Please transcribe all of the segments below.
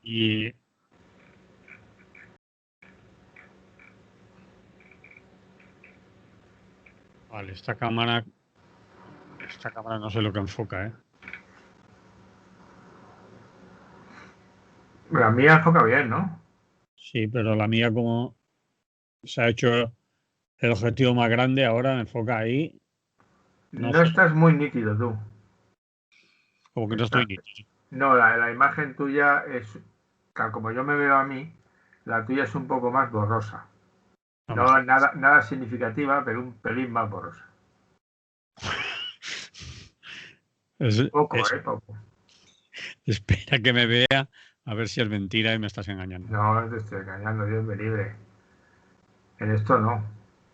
Y vale, esta cámara no sé lo que enfoca, ¿eh? La mía enfoca bien, ¿no? Sí, pero la mía como se ha hecho el objetivo más grande, ahora me enfoca ahí. No No sé, estás muy nítido tú. como que no estoy nítido. No, la imagen tuya es, tal como yo me veo a mí, la tuya es un poco más borrosa. Vamos a No ver. nada significativa, pero un pelín más borrosa. Poco, poco. Espera que me vea a ver si es mentira y me estás engañando. No te estoy engañando, Dios me libre. En esto no.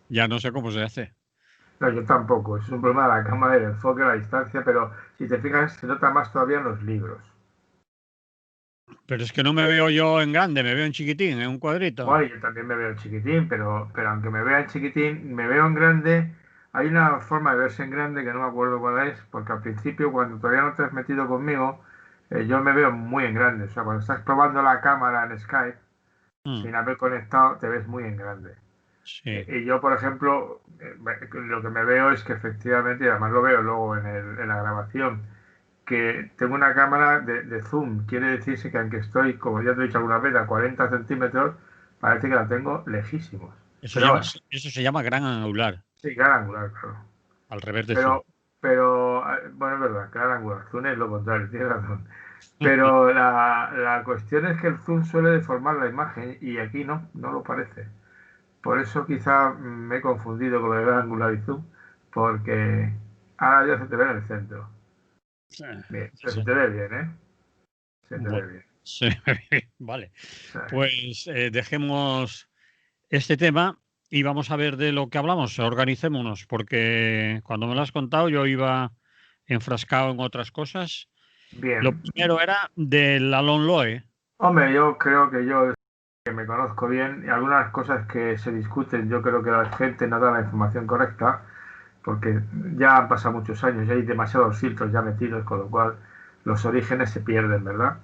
Ya no sé cómo se hace. No, yo tampoco. Es un problema de la cámara, del enfoque, la distancia, pero si te fijas, se nota más todavía en los libros. Pero es que no me veo yo en grande, me veo en chiquitín, en un cuadrito. Bueno, yo también me veo en chiquitín, pero aunque me vea en chiquitín, me veo en grande. Hay una forma de verse en grande que no me acuerdo cuál es, porque al principio, cuando todavía no te has metido conmigo, yo me veo muy en grande. O sea, cuando estás probando la cámara en Skype, Mm, sin haber conectado, te ves muy en grande. sí. Y yo, por ejemplo, lo que me veo es que efectivamente, y además lo veo luego en la grabación, que tengo una cámara de zoom. Quiere decirse que aunque estoy, como ya te he dicho alguna vez, a 40 centímetros, parece que la tengo lejísimos. Pero bueno, Eso se llama gran angular, sí, gran angular, claro. al revés de zoom. Pero bueno, es verdad, gran angular. Zoom es lo contrario, tienes razón. Pero la cuestión es que el zoom suele deformar la imagen y aquí no lo parece. Por eso quizá me he confundido con lo de gran angular y zoom, porque ahora ya se te ve en el centro. Bien, pero se te ve bien, ¿eh? Se te Bueno, ve bien. sí, vale. O sea, Pues dejemos este tema y vamos a ver de lo que hablamos. Organicémonos, porque cuando me lo has contado yo iba enfrascado en otras cosas. Lo bien. primero era del Alon Loe. Hombre, yo creo que yo que me conozco bien y algunas cosas que se discuten, yo creo que la gente no da la información correcta, porque ya han pasado muchos años y hay demasiados filtros ya metidos, con lo cual los orígenes se pierden, ¿verdad?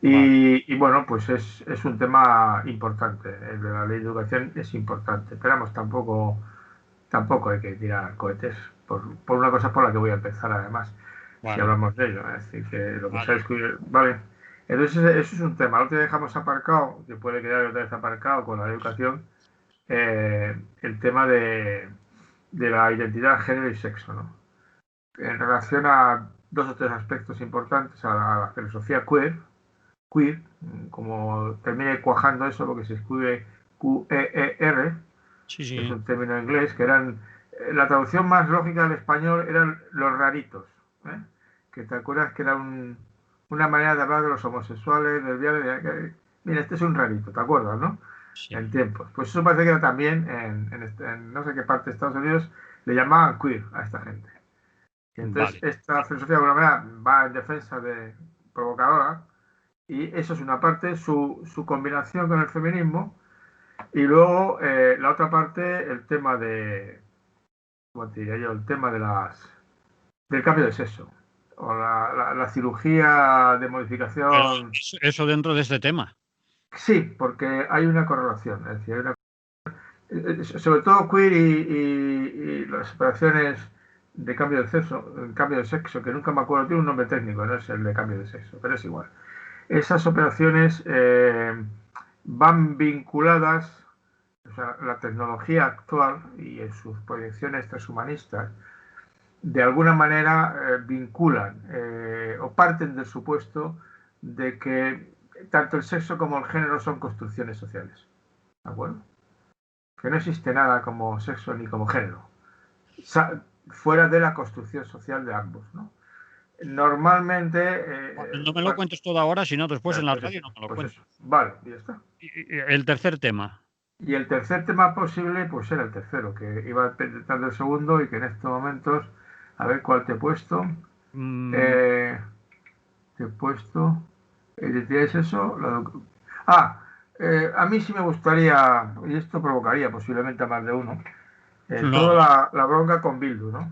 Vale, Y bueno, pues es un tema importante. El de la ley de educación es importante. Pero vamos, tampoco hay que tirar cohetes por una cosa por la que voy a empezar además, si vale, hablamos de ello. Es decir, que lo que se ha vale. descubierto. Vale. Entonces, eso es un tema. Lo que dejamos aparcado, que puede quedar otra vez aparcado con la educación, el tema de la identidad, género y sexo, ¿no? En relación a dos o tres aspectos importantes, a la filosofía queer, como termine cuajando eso, lo que se escribe QEER, Sí, que es sí. un término inglés, que eran, la traducción más lógica al español eran los raritos, ¿eh? Que te acuerdas que era una manera de hablar de los homosexuales, mira, este es un rarito, ¿te acuerdas, no? En Sí. tiempos. Pues eso parece que era también en no sé qué parte de Estados Unidos le llamaban queer a esta gente. Y entonces Vale. esta filosofía de alguna manera va en defensa de provocadora y eso es una parte, su combinación con el feminismo y luego la otra parte, el tema de, ¿cómo te diría yo? El tema del cambio de sexo o la cirugía de Pero modificación. eso dentro de este tema. Sí, porque hay una correlación, es decir, sobre todo queer y las operaciones de cambio de sexo, que nunca me acuerdo, tiene un nombre técnico, no es el de cambio de sexo, pero es igual. Esas operaciones van vinculadas, o sea, la tecnología actual y en sus proyecciones transhumanistas, de alguna manera vinculan o parten del supuesto de que tanto el sexo como el género son construcciones sociales. ¿De acuerdo? Que no existe nada como sexo ni como género, fuera de la construcción social de ambos, ¿no? Normalmente, No me lo cuentes todo ahora, sino después en la pues radio eso, no me lo pues eso. cuentes. Vale, y ya está. El tercer tema. Y el tercer tema posible, pues era el tercero, que iba detrás del segundo y que en estos momentos, a ver cuál te he puesto. Mm, Eh, Te he puesto. ¿Identidad es eso? Ah, a mí sí me gustaría, y esto provocaría posiblemente a más de uno, toda no. la bronca con Bildu, ¿no?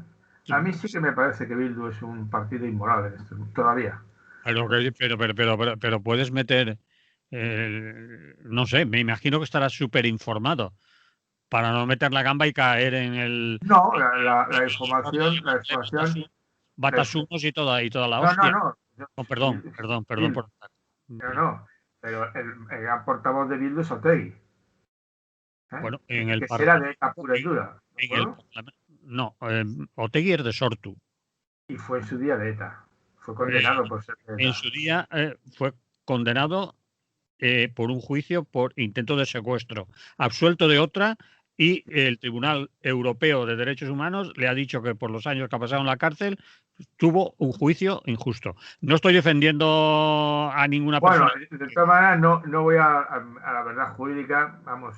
A mí sí que me parece que Bildu es un partido inmoral en esto, todavía. Pero puedes meter. No sé, me imagino que estarás súper informado para no meter la gamba y caer en el... No, la información, la inf- Batasumos y toda la no, no, hostia. no, Oh, sí, perdón Bill, por... no, no, pero el gran portavoz de Bildu es Otegi, Bueno, en el que será de ETA Parlamento, pura y dura, ¿de en el acuerdo? Parlamento, no, Otegi es de Sortu. Y fue en su día de ETA, fue Eh, condenado por ser de en ETA. su día fue condenado por un juicio por intento de secuestro, absuelto de otra, y el Tribunal Europeo de Derechos Humanos le ha dicho que por los años que ha pasado en la cárcel tuvo un juicio injusto. No estoy defendiendo a ninguna Bueno, persona. de todas maneras, no voy a la verdad jurídica. Vamos,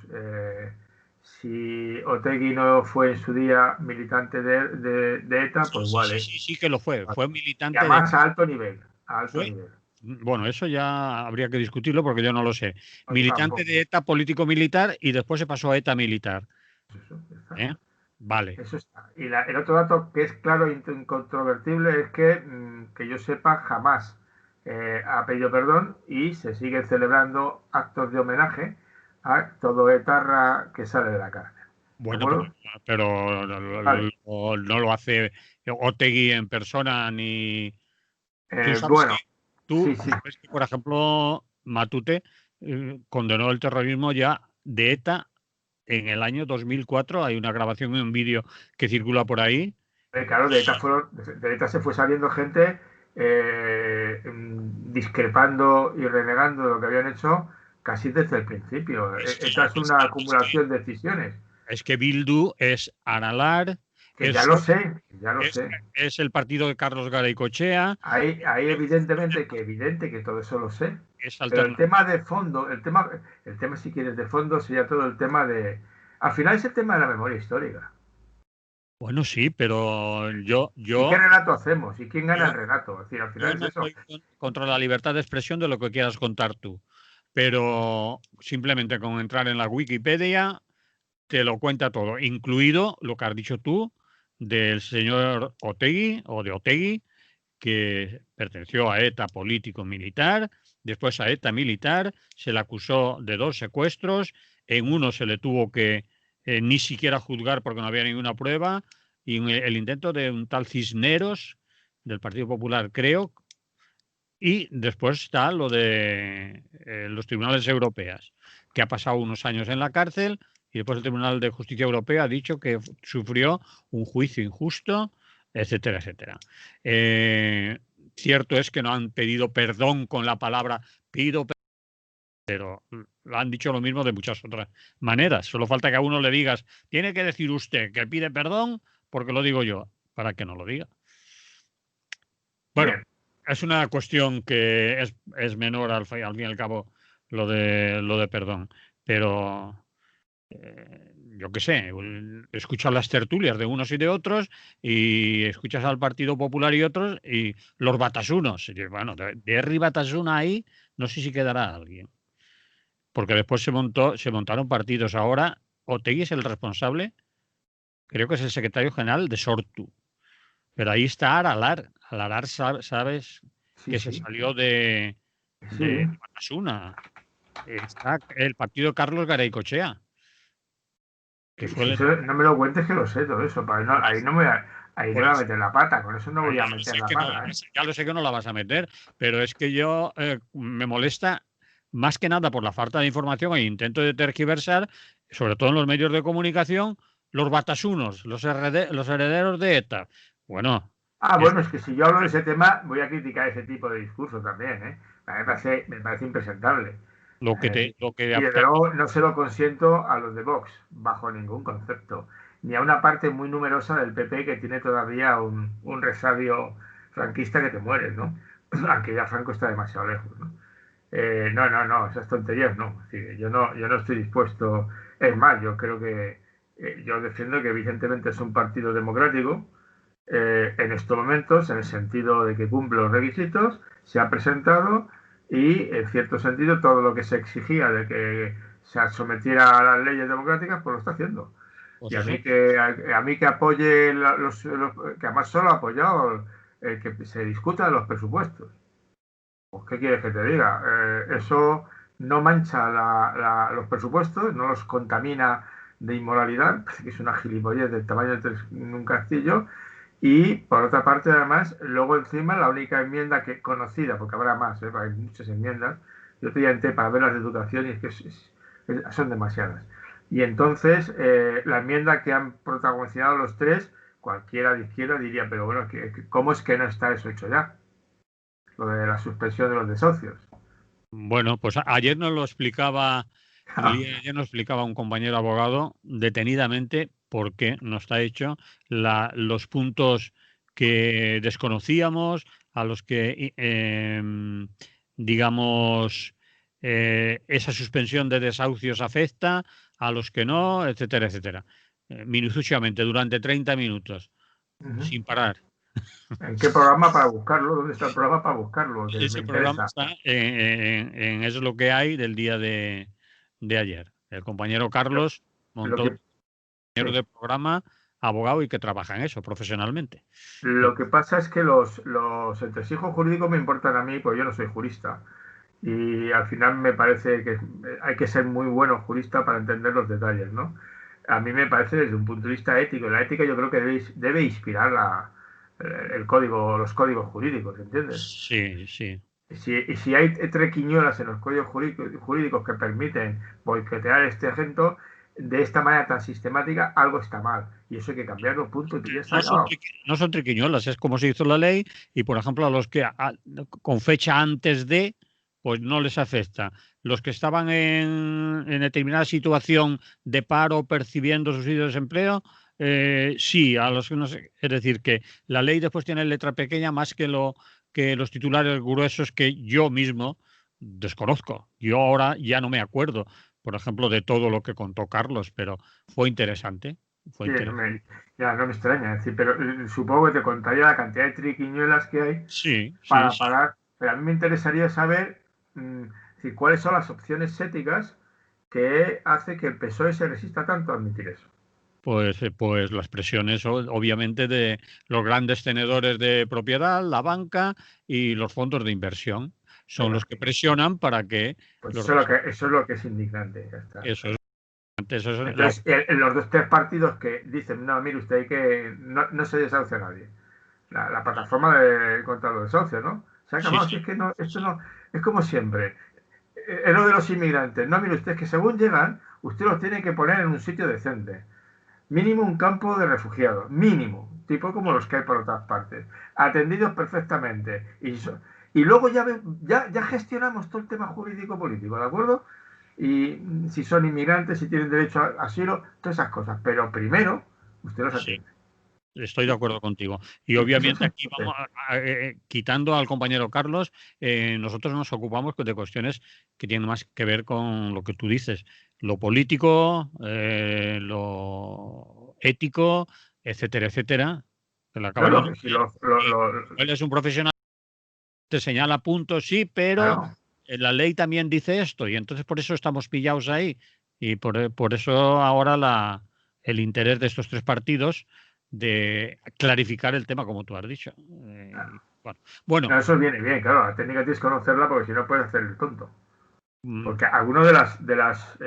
si Otegi no fue en su día militante de ETA, Sí, pues sí, igual sí, es. sí, sí que lo fue. Fue Y militante de... además a alto nivel, a alto Fue, nivel. bueno, eso ya habría que discutirlo porque yo no lo sé. No, yo Militante de tampoco. ETA político-militar y después se pasó a ETA militar. Eso está. ¿Eh? Vale. Eso está. Y el otro dato que es claro e incontrovertible es que yo sepa, jamás ha pedido perdón y se siguen celebrando actos de homenaje a todo etarra que sale de la cárcel. ¿De Bueno, acuerdo? pero Vale. no lo hace Otegi en persona ni... Bueno, Tú sí, sí. sabes que, por ejemplo, Matute condenó el terrorismo ya de ETA en el año 2004. Hay una grabación y un vídeo que circula por ahí. Claro, de ETA se fue saliendo gente discrepando y renegando de lo que habían hecho casi desde el principio. Es que, ETA es una acumulación de decisiones. es que Bildu es Aralar, Que ya es, lo sé, ya lo es, sé. es el partido de Carlos Garaycochea, Ahí evidentemente que evidente que todo eso lo sé. es Pero el alternativa. tema de fondo, el tema si quieres de fondo sería todo el tema de. Al final es el tema de la memoria histórica. Bueno, sí, pero ¿Y qué relato hacemos? ¿Y quién gana yo, el relato? Es decir, al yo final es no eso. estoy contra la libertad de expresión de lo que quieras contar tú, pero simplemente con entrar en la Wikipedia te lo cuenta todo, incluido lo que has dicho tú del señor Otegi o de Otegi, que perteneció a ETA político-militar, después a ETA militar, se le acusó de 2 secuestros, en uno se le tuvo que ni siquiera juzgar porque no había ninguna prueba, y el intento de un tal Cisneros, del Partido Popular, creo, y después está lo de los tribunales europeos, que ha pasado unos años en la cárcel y después el Tribunal de Justicia Europea ha dicho que sufrió un juicio injusto, etcétera, etcétera. Eh, Cierto es que no han pedido perdón con la palabra pido perdón, pero lo han dicho lo mismo de muchas otras maneras. Solo falta que a uno le digas, tiene que decir usted que pide perdón porque lo digo yo, para que no lo diga. Bueno, Bien, es una cuestión que es menor al fin y al cabo lo de perdón, pero yo qué sé, escuchas las tertulias de unos y de otros y escuchas al Partido Popular y otros y los batasunos. Y bueno, de Herri Batasuna ahí no sé si quedará alguien, porque después se montaron partidos. Ahora Otegi es el responsable, creo que es el secretario general de Sortu, pero ahí está Aralar. Aralar, sabes sí, que se sí, salió sí. de Batasuna. Está el partido de Carlos Garaycochea, que fue Si eso no me lo cuentes que lo sé todo eso. Ahí no me voy ahí no por voy a eso. meter la pata. Con eso no voy a meter la pata, ¿eh? Ya lo sé que no la vas a meter, pero es que yo me molesta más que nada por la falta de información e intento de tergiversar, sobre todo en los medios de comunicación, los batasunos, los herederos de ETA. Bueno, es Bueno, es que si yo hablo de ese tema, voy a criticar ese tipo de discurso también, ¿eh? Me parece impresentable. lo que Y desde luego no se lo consiento a los de Vox, bajo ningún concepto, ni a una parte muy numerosa del PP que tiene todavía un resabio franquista que te mueres, ¿no? Aunque ya Franco está demasiado lejos, ¿no? No, esas tonterías no. Es decir, yo no estoy dispuesto. Es más, yo creo que yo defiendo que evidentemente es un partido democrático en estos momentos, en el sentido de que cumple los requisitos, se ha presentado y, en cierto sentido, todo lo que se exigía de que se sometiera a las leyes democráticas, pues lo está haciendo. pues Y a eso. mí que apoye que además solo ha apoyado que se discuta de los presupuestos. Pues, ¿qué quieres que te diga? Eso no mancha los presupuestos, no los contamina de inmoralidad, que es una gilipollez del tamaño de un castillo. Y por otra parte, además, luego encima la única enmienda que conocida, porque habrá más, hay muchas enmiendas, yo te entré para ver las de educación y es que son demasiadas. Y entonces, la enmienda que han protagonizado los tres, cualquiera de izquierda diría, pero bueno, ¿cómo es que no está eso hecho ya? Lo de la suspensión de los desahucios. Bueno, pues ayer nos lo explicaba, en el día de ayer nos explicaba un compañero abogado detenidamente por qué no está hecho, los puntos que desconocíamos, a los que, digamos, esa suspensión de desahucios afecta, a los que no, etcétera, etcétera. Minuciosamente, durante 30 minutos, sin parar. ¿En qué programa para buscarlo? ¿Dónde está el programa para buscarlo? Que me Ese programa interesa. está en Es lo que hay del día de ayer. El compañero Lo, Carlos lo montó un que, compañero sí. de programa, abogado y que trabaja en eso profesionalmente. Lo que pasa es que los entresijos jurídicos me importan a mí, pues yo no soy jurista. Y al final me parece que hay que ser muy bueno jurista para entender los detalles, ¿no? A mí me parece desde un punto de vista ético. La ética yo creo que debe inspirar el código, los códigos jurídicos, ¿entiendes? Sí, sí. Si hay trequiñuelas en los códigos jurídicos que permiten boicotear este agente de esta manera tan sistemática, algo está mal. Y eso hay que cambiarlo, punto, y ya está No son, acabado. no son triquiñuelas, es como se hizo la ley y, por ejemplo, a los que con fecha antes de, pues no les afecta. Los que estaban en determinada situación de paro percibiendo subsidio de desempleo, sí, a los que no sé. Es decir, que la ley después tiene letra pequeña más que los titulares gruesos que yo mismo desconozco. Yo ahora ya no me acuerdo, por ejemplo, de todo lo que contó Carlos, pero fue interesante. Fue Sí, interesante. ya no me extraña, es decir, pero supongo que te contaría la cantidad de triquiñuelas que hay Sí, sí, para sí. parar. Pero a mí me interesaría saber cuáles son las opciones éticas que hace que el PSOE se resista tanto a admitir eso. Pues las presiones, obviamente, de los grandes tenedores de propiedad, la banca y los fondos de inversión. Son los Bueno, que presionan para que pues los eso es lo que es indignante. Ya está. eso es, eso es Entonces, los dos tres partidos que dicen, no, mire usted, hay que no se desahucia a nadie. La plataforma contra los desahucios, ¿no? Se ha sí, acabado. Si sí, es que no, esto sí. no, es como siempre. Es lo de los inmigrantes. No, mire usted, que según llegan, usted los tiene que poner en un sitio decente. Mínimo un campo de refugiados. Mínimo. Tipo como los que hay por otras partes. Atendidos perfectamente. Y luego ya gestionamos todo el tema jurídico-político, ¿de acuerdo? Y si son inmigrantes, si tienen derecho a asilo, todas esas cosas. Pero primero, usted los Sí, atiende. estoy de acuerdo contigo. Y Eso es obviamente aquí entonces. vamos quitando al compañero Carlos, nosotros nos ocupamos de cuestiones que tienen más que ver con lo que tú dices, lo político, lo ético, etcétera, etcétera. Que lo No, acaba de no, decir. si Él es un profesional, te señala puntos, sí, pero claro. la ley también dice esto y entonces por eso estamos pillados ahí y por eso ahora el interés de estos tres partidos de clarificar el tema como tú has dicho. Bueno, No, eso viene bien, claro. La técnica tienes que conocerla porque si no puedes hacer el tonto. mm, Porque algunos de las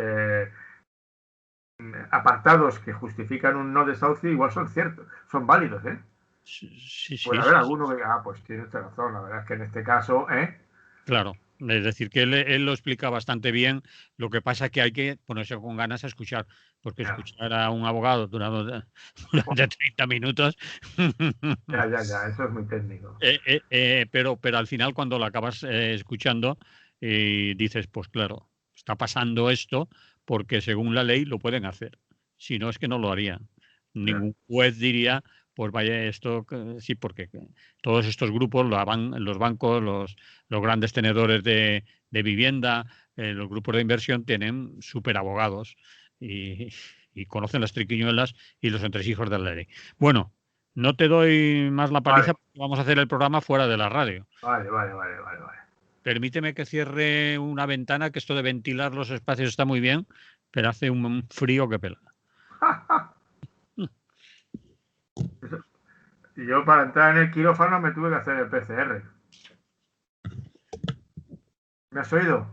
apartados que justifican un no desahucio igual son ciertos, son válidos, ¿eh? sí, sí, Puede sí, haber sí, sí, alguno que diga, pues tiene usted razón, la verdad es que en este caso, ¿eh? claro. Es decir, que él lo explica bastante bien. Lo que pasa es que hay que ponerse con ganas a escuchar, porque Ya, escuchar a un abogado durante 30 minutos. ya, eso es muy técnico. Pero al final cuando lo acabas escuchando dices, pues claro, está pasando esto porque según la ley lo pueden hacer. Si no es que no lo harían. Ya, Ningún juez diría, pues vaya esto, sí, porque todos estos grupos, los bancos, los grandes tenedores de vivienda, los grupos de inversión tienen súper abogados y conocen las triquiñuelas y los entresijos de la ley. Bueno, no te doy más la vale, paliza porque vamos a hacer el programa fuera de la radio. vale. Permíteme que cierre una ventana, que esto de ventilar los espacios está muy bien, pero hace un frío que pela. Eso- yo para entrar en el quirófano me tuve que hacer el PCR. ¿Me has oído?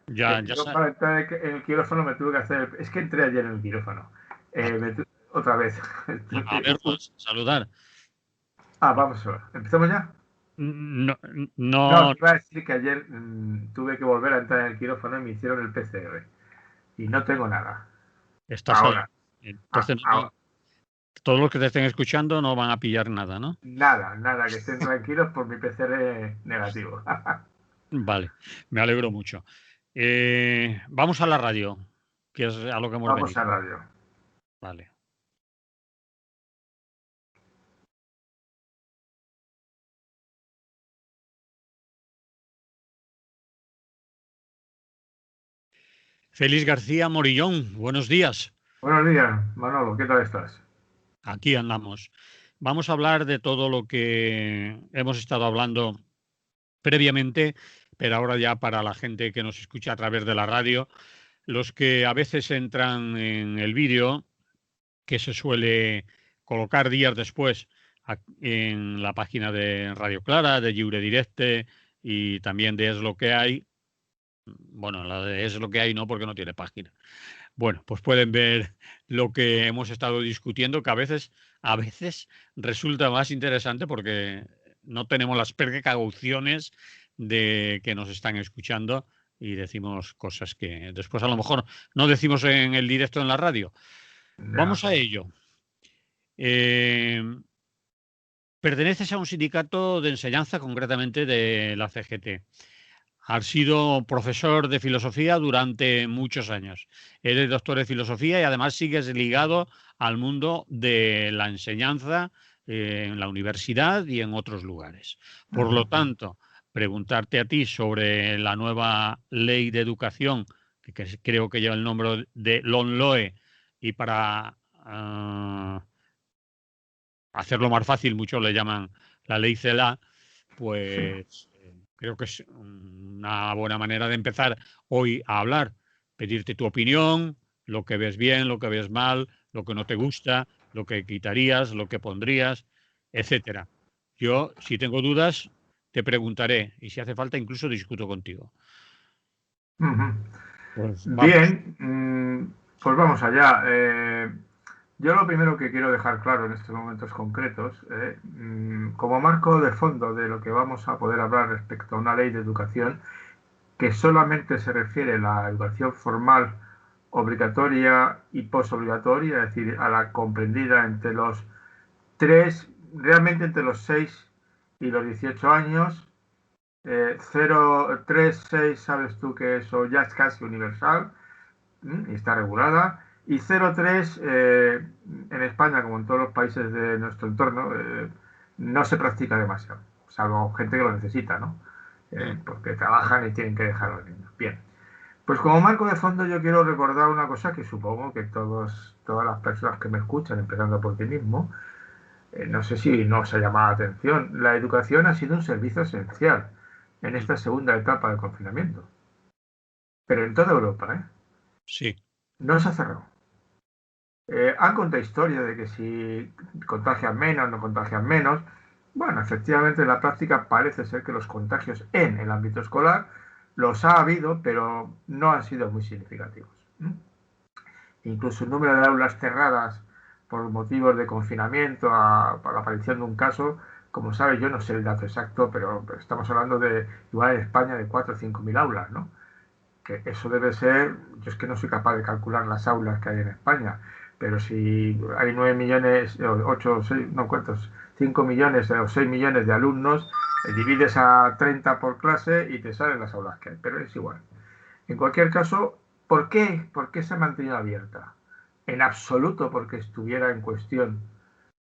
Ya, ya Yo sé. para entrar en el quirófano me tuve que hacer... Es que entré ayer en el quirófano. Otra vez. A verlos, saludar. Vamos a ver. ¿Empezamos ya? No, No, no que iba a decir que ayer tuve que volver a entrar en el quirófano y me hicieron el PCR. Y no tengo nada. estás ahí. Ahora. Entonces, Ahora. todos los que te estén escuchando no van a pillar nada, ¿no? Nada, que estén tranquilos por mi PCR negativo. Vale, me alegro mucho. Vamos a la radio, que es a lo que hemos Vamos venido. a radio. Vale. Félix García Morillón, buenos días. Buenos días, Manolo, ¿qué tal estás? Aquí andamos. Vamos a hablar de todo lo que hemos estado hablando previamente, pero ahora ya para la gente que nos escucha a través de la radio, los que a veces entran en el vídeo, que se suele colocar días después en la página de Radio Clara, de Lliure Directe y también de Es lo que hay. Bueno, la de Es lo que hay no, porque no tiene página. Bueno, pues pueden ver lo que hemos estado discutiendo, que a veces resulta más interesante porque no tenemos las precauciones de que nos están escuchando y decimos cosas que después a lo mejor no decimos en el directo en la radio. Ya. Vamos a ello. Eh, Perteneces a un sindicato de enseñanza, concretamente de la CGT. Has sido profesor de filosofía durante muchos años. Eres doctor de filosofía y además sigues ligado al mundo de la enseñanza en la universidad y en otros lugares. Por lo tanto, preguntarte a ti sobre la nueva ley de educación, que creo que lleva el nombre de LONLOE, y para hacerlo más fácil, muchos le llaman la ley CELA, Sí. pues creo que es una buena manera de empezar hoy a hablar, pedirte tu opinión, lo que ves bien, lo que ves mal, lo que no te gusta, lo que quitarías, lo que pondrías, etcétera. Yo, si tengo dudas, te preguntaré y si hace falta incluso discuto contigo. Pues vamos. Bien, pues vamos allá. Yo lo primero que quiero dejar claro en estos momentos concretos, como marco de fondo de lo que vamos a poder hablar respecto a una ley de educación, que solamente se refiere a la educación formal obligatoria y posobligatoria, es decir, a la comprendida entre los realmente entre los 6 y los 18 años. 0, 3, 6, sabes tú que eso ya es casi universal y está regulada. Y 0,3 en España, como en todos los países de nuestro entorno, no se practica demasiado, salvo gente que lo necesita, ¿no? Porque trabajan y tienen que dejar a los niños. Bien, pues como marco de fondo yo quiero recordar una cosa que supongo que todas las personas que me escuchan, empezando por ti mismo, no sé si nos ha llamado la atención. La educación ha sido un servicio esencial en esta segunda etapa del confinamiento, pero en toda Europa, ¿eh? Sí. No se ha cerrado. Han contado historias de que si contagian menos, no contagian menos. Bueno, efectivamente en la práctica parece ser que los contagios en el ámbito escolar los ha habido, pero no han sido muy significativos. Incluso el número de aulas cerradas por motivos de confinamiento por la aparición de un caso, como sabes, yo no sé el dato exacto, pero estamos hablando de, igual en España, de 4 o 5 mil aulas, ¿no? Que eso debe ser, yo es que no soy capaz de calcular las aulas que hay en España, pero si hay 9 millones, 8 o 6, no cuántos, 5 millones o 6 millones de alumnos, divides a 30 por clase y te salen las aulas que hay, pero es igual. En cualquier caso, ¿por qué? ¿Por qué se ha mantenido abierta? En absoluto porque estuviera en cuestión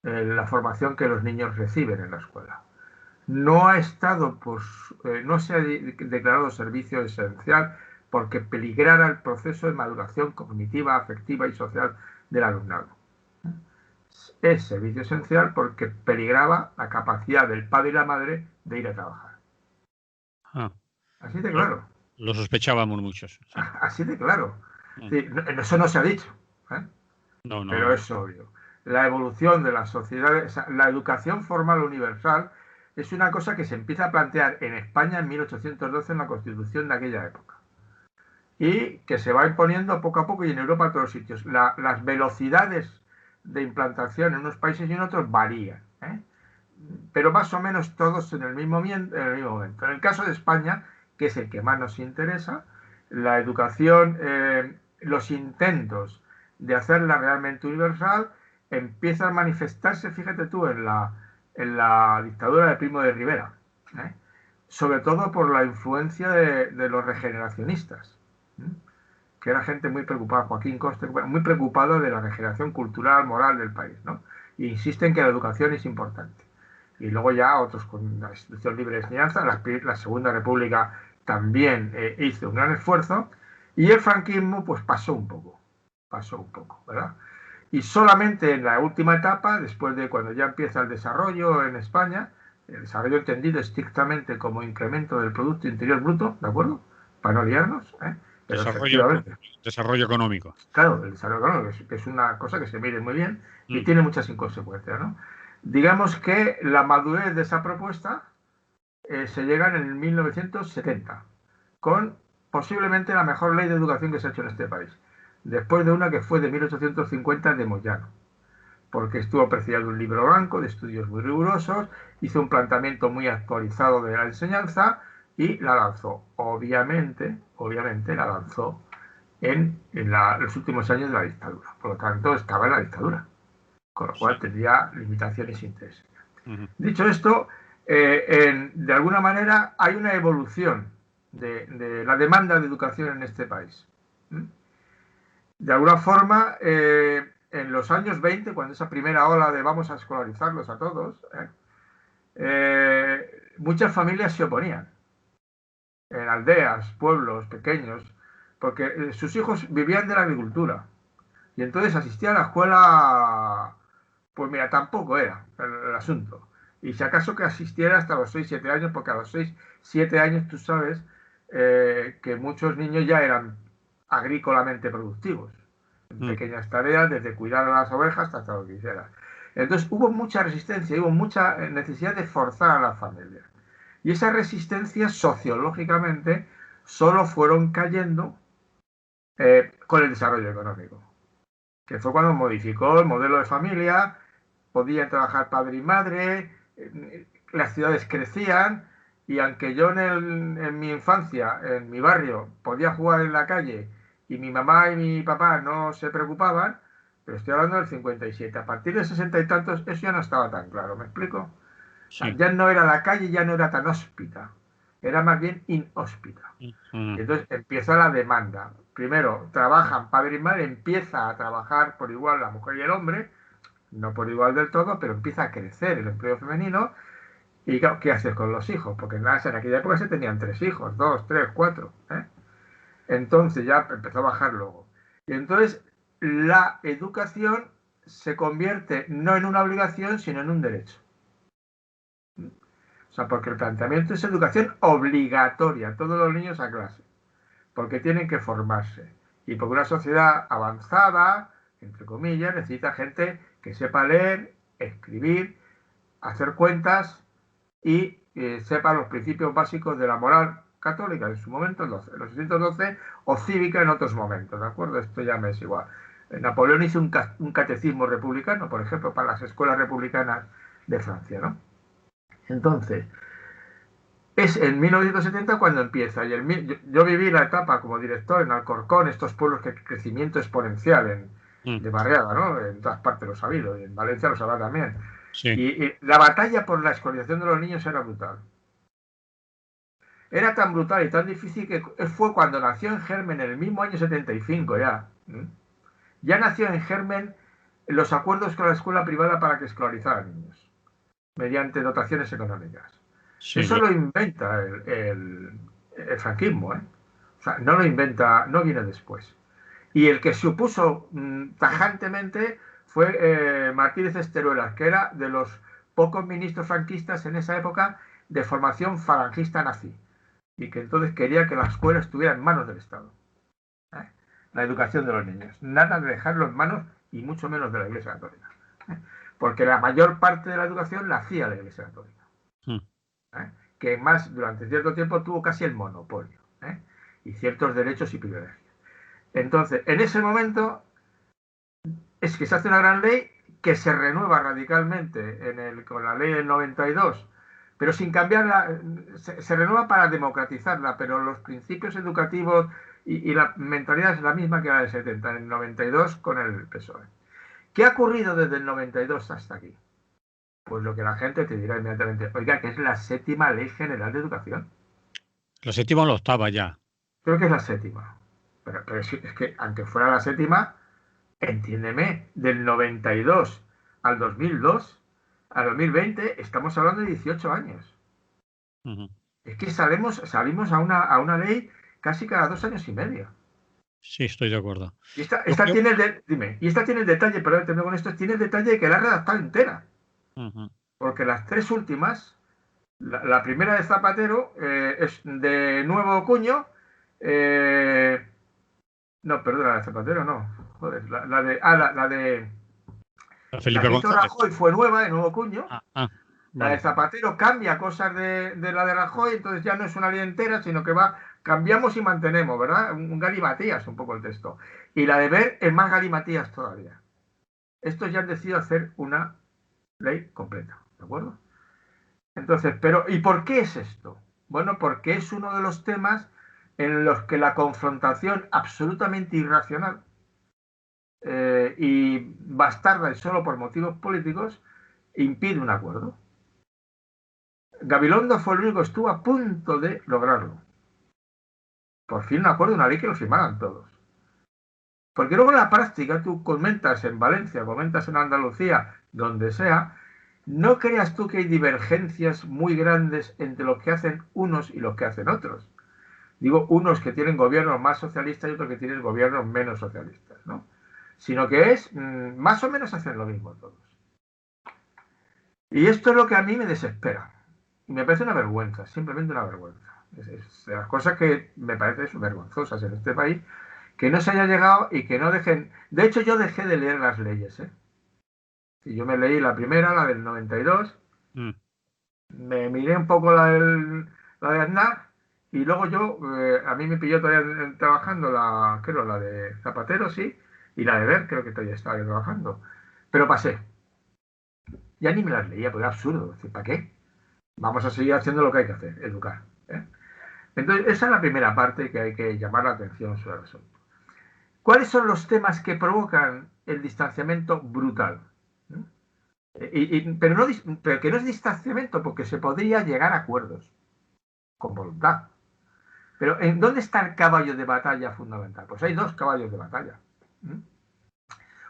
la formación que los niños reciben en la escuela. No ha estado, no se ha declarado servicio esencial porque peligrara el proceso de maduración cognitiva, afectiva y social del alumnado. Es servicio esencial porque peligraba la capacidad del padre y la madre de ir a trabajar. Ah, Así de claro. lo sospechábamos muchos. Sí. Así de claro. Mm. Sí, eso no se ha dicho, ¿eh? No, no, Pero no. es obvio. La evolución de las sociedades, la educación formal universal es una cosa que se empieza a plantear en España en 1812 en la Constitución de aquella época. y que se va imponiendo poco a poco y en Europa a todos sitios. Las velocidades de implantación en unos países y en otros varían, ¿eh? Pero más o menos todos en el mismo momento. En el caso de España, que es el que más nos interesa, la educación, los intentos de hacerla realmente universal empiezan a manifestarse, fíjate tú, en la dictadura de Primo de Rivera, ¿eh? Sobre todo por la influencia de los regeneracionistas, ¿eh? Que era gente muy preocupada, Joaquín Costa, muy preocupada de la regeneración cultural, moral del país, ¿no? E insisten que la educación es importante. Y luego ya otros con la institución libre de enseñanza, la Segunda República también hizo un gran esfuerzo, y el franquismo pues pasó un poco, ¿verdad? Y solamente en la última etapa, después de cuando ya empieza el desarrollo en España, el desarrollo entendido estrictamente como incremento del Producto Interior Bruto, ¿de acuerdo? Para no liarnos, ¿eh? Pero efectivamente. Desarrollo económico. Claro, el desarrollo económico, que es una cosa que se mide muy bien y tiene muchas inconsecuencias, ¿no? Digamos que la madurez de esa propuesta se llega en el 1970, con posiblemente la mejor ley de educación que se ha hecho en este país, después de una que fue de 1850 de Moyano, porque estuvo precedido un libro blanco de estudios muy rigurosos, hizo un planteamiento muy actualizado de la enseñanza y la lanzó. Obviamente la lanzó en los últimos años de la dictadura. Por lo tanto, estaba en la dictadura, con lo cual tendría limitaciones interesantes. Dicho esto, de alguna manera hay una evolución de la demanda de educación en este país. De alguna forma, en los años 20, cuando esa primera ola de vamos a escolarizarlos a todos, muchas familias se oponían, en aldeas, pueblos pequeños, porque sus hijos vivían de la agricultura. Y entonces asistían a la escuela, pues mira, tampoco era el asunto. Y si acaso que asistiera hasta los 6 7 años, porque a los 6 7 años tú sabes que muchos niños ya eran agrícolamente productivos. En pequeñas tareas, desde cuidar a las ovejas hasta lo que quisieras. Entonces hubo mucha resistencia, hubo mucha necesidad de forzar a las familias. Y esas resistencias sociológicamente solo fueron cayendo con el desarrollo económico, que fue cuando modificó el modelo de familia, podían trabajar padre y madre, las ciudades crecían, y aunque yo en mi infancia, en mi barrio, podía jugar en la calle y mi mamá y mi papá no se preocupaban, pero estoy hablando del 57. A partir de 60 y tantos, eso ya no estaba tan claro, ¿me explico? Sí. O sea, ya no era la calle, ya no era tan hóspita, era más bien inhóspita. Y entonces empieza la demanda. Primero, trabajan padre y madre, empieza a trabajar por igual la mujer y el hombre, no por igual del todo, pero empieza a crecer el empleo femenino. ¿Y qué haces con los hijos? Porque en aquella época se tenían 3 hijos, 2, 3, 4. Entonces ya empezó a bajar luego. Y entonces la educación se convierte no en una obligación, sino en un derecho. O sea, porque el planteamiento es educación obligatoria, todos los niños a clase, porque tienen que formarse. Y porque una sociedad avanzada, entre comillas, necesita gente que sepa leer, escribir, hacer cuentas y sepa los principios básicos de la moral católica en su momento, en los 612, o cívica en otros momentos, ¿de acuerdo? Esto ya me es igual. Napoleón hizo un catecismo republicano, por ejemplo, para las escuelas republicanas de Francia, ¿no? Entonces, es en 1970 cuando empieza. Y yo viví la etapa como director en Alcorcón, estos pueblos que crecimiento exponencial de barriada, ¿no? En todas partes lo he sabido, y en Valencia lo sabrá también. Sí. Y la batalla por la escolarización de los niños era brutal. Era tan brutal y tan difícil que fue cuando nació en Germen, en el mismo año 75 ya. Ya nació en Germen los acuerdos con la escuela privada para que escolarizara niños, mediante dotaciones económicas. Sí, eso lo inventa el franquismo, ¿eh? O sea, no lo inventa, no viene después. Y el que se opuso tajantemente fue Martínez Esteruelas, que era de los pocos ministros franquistas en esa época de formación falangista nazi, y que entonces quería que la escuela estuviera en manos del Estado. La educación de los niños. Nada de dejarlo en manos, y mucho menos de la Iglesia Católica. Porque la mayor parte de la educación la hacía la Iglesia Católica. Que más durante cierto tiempo tuvo casi el monopolio. y ciertos derechos y privilegios. Entonces, en ese momento es que se hace una gran ley que se renueva radicalmente con la ley del 92, pero sin cambiarla, se renueva para democratizarla, pero los principios educativos y la mentalidad es la misma que la del 70, en el 92 con el PSOE. ¿Qué ha ocurrido desde el 92 hasta aquí? Pues lo que la gente te dirá inmediatamente, oiga, que es la 7ª Ley General de Educación. La 7ª o la 8ª ya. Creo que es la 7ª. Pero es que, aunque fuera la 7ª, entiéndeme, del 92 al 2002, al 2020, estamos hablando de 18 años. Es que salimos a una ley casi cada 2 años y medio. Sí, estoy de acuerdo. Y esta tiene el detalle, perdón, termino con esto, tiene el detalle de que la ha redactado entera. Porque las 3 últimas, la primera de Zapatero es de nuevo cuño, no, perdona, la de Zapatero no, joder, la de Felipe González. Rajoy fue nueva, de nuevo cuño. Vale. La de Zapatero cambia cosas de la de Rajoy, entonces ya no es una ley entera, sino que cambiamos y mantenemos, ¿verdad? Un galimatías un poco el texto. Y la de Wert es más galimatías todavía. Estos ya han decidido hacer una ley completa, ¿de acuerdo? Entonces, ¿y por qué es esto? Bueno, porque es uno de los temas en los que la confrontación absolutamente irracional y bastarda y solo por motivos políticos impide un acuerdo. Gabilondo fue el único que estuvo a punto de lograrlo. Por fin un acuerdo, una ley que lo firmaran todos. Porque luego en la práctica tú comentas en Valencia, comentas en Andalucía, donde sea, no creas tú que hay divergencias muy grandes entre lo que hacen unos y lo que hacen otros. Digo, unos que tienen gobiernos más socialistas y otros que tienen gobiernos menos socialistas, ¿no? Sino que es, más o menos hacen lo mismo todos. Y esto es lo que a mí me desespera. Y me parece una vergüenza, simplemente una vergüenza. Es de las cosas que me parecen vergonzosas en este país, que no se haya llegado y que no dejen... De hecho, yo dejé de leer las leyes, ¿eh? Y yo me leí la primera, la del 92, me miré un poco la de Aznar, y luego a mí me pilló todavía trabajando la de Zapatero, sí, y la de Wert, creo que todavía estaba trabajando. Pero pasé. Ya ni me las leía, porque era absurdo. Decir, ¿para qué? Vamos a seguir haciendo lo que hay que hacer, educar. Entonces, esa es la primera parte que hay que llamar la atención sobre el asunto. ¿Cuáles son los temas que provocan el distanciamiento brutal? Pero que no es distanciamiento, porque se podría llegar a acuerdos con voluntad. Pero ¿en dónde está el caballo de batalla fundamental? Pues hay 2 caballos de batalla.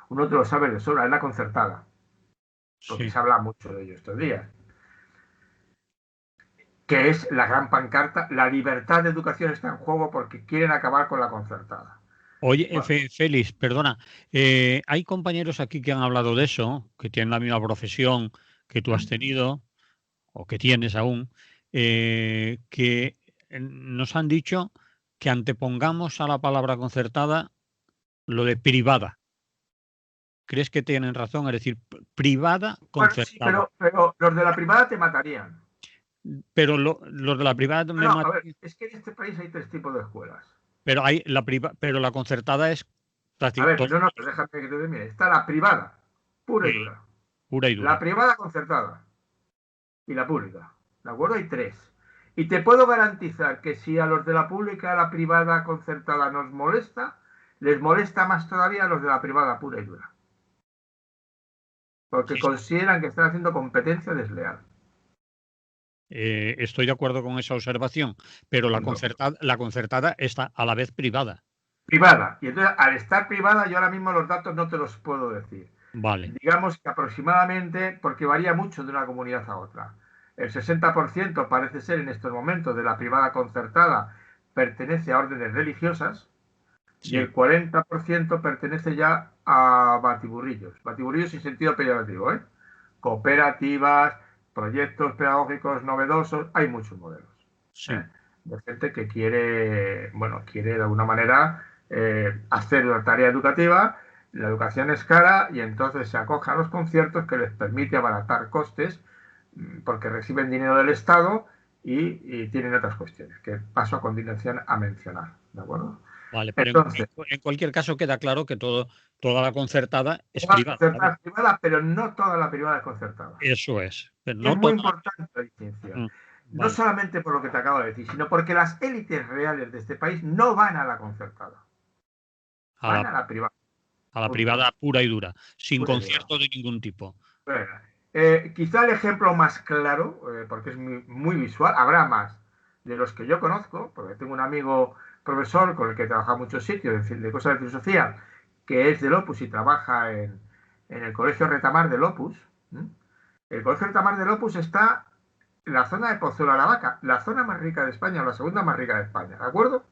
Uno te lo sabe de sobra, es la concertada. Porque se habla mucho de ello estos días. Que es la gran pancarta, la libertad de educación está en juego porque quieren acabar con la concertada. Oye, bueno. Félix, perdona, hay compañeros aquí que han hablado de eso, que tienen la misma profesión que tú has tenido, o que tienes aún, que nos han dicho que antepongamos a la palabra concertada lo de privada. ¿Crees que tienen razón? Es decir, privada, concertada. Bueno, sí, pero los de la privada te matarían. Pero los de la privada me matarían. A ver, es que en este país hay 3 tipos de escuelas. Pero pero la concertada es... A ver, pero déjame que te termine. Está la privada, pura y dura. Pura y dura. La privada concertada y la pública. ¿De acuerdo? Hay 3. Y te puedo garantizar que si a los de la pública, la privada concertada nos molesta, les molesta más todavía a los de la privada pura y dura. Porque consideran que están haciendo competencia desleal. Estoy de acuerdo con esa observación, pero la concertada está a la vez privada. Privada. Y entonces, al estar privada, yo ahora mismo los datos no te los puedo decir. Vale. Digamos que aproximadamente, porque varía mucho de una comunidad a otra. El 60% parece ser en estos momentos de la privada concertada pertenece a órdenes religiosas y el 40% pertenece ya a batiburrillos. Batiburrillos sin sentido peyorativo, ¿eh? Cooperativas, proyectos pedagógicos novedosos, hay muchos modelos. Sí. De gente que quiere de alguna manera hacer la tarea educativa, la educación es cara y entonces se acoge a los conciertos que les permite abaratar costes porque reciben dinero del Estado y tienen otras cuestiones que paso a continuación a mencionar. ¿de acuerdo? Vale, pero Entonces, en cualquier caso queda claro que toda la concertada es toda la privada, concertada ¿vale? es privada, pero no toda la privada es concertada. Eso es. Pero Y es no muy toda importante la distinción. No Vale. solamente por lo que te acabo de decir, sino porque las élites reales de este país no van a la concertada, A la, van a la privada. a la Punto. privada pura y dura, sin Pura y dura. concierto de ningún tipo. Bueno, quizá el ejemplo más claro, porque es muy visual, habrá más de los que yo conozco, porque tengo un amigo profesor con el que he trabajado en muchos sitios de cosas de filosofía, que es del Opus y trabaja en el Colegio Retamar del Opus. ¿Mm? El Colegio Retamar del Opus está en la zona de Pozuelo de la Vaca, la zona más rica de España, o la segunda más rica de España, ¿de acuerdo?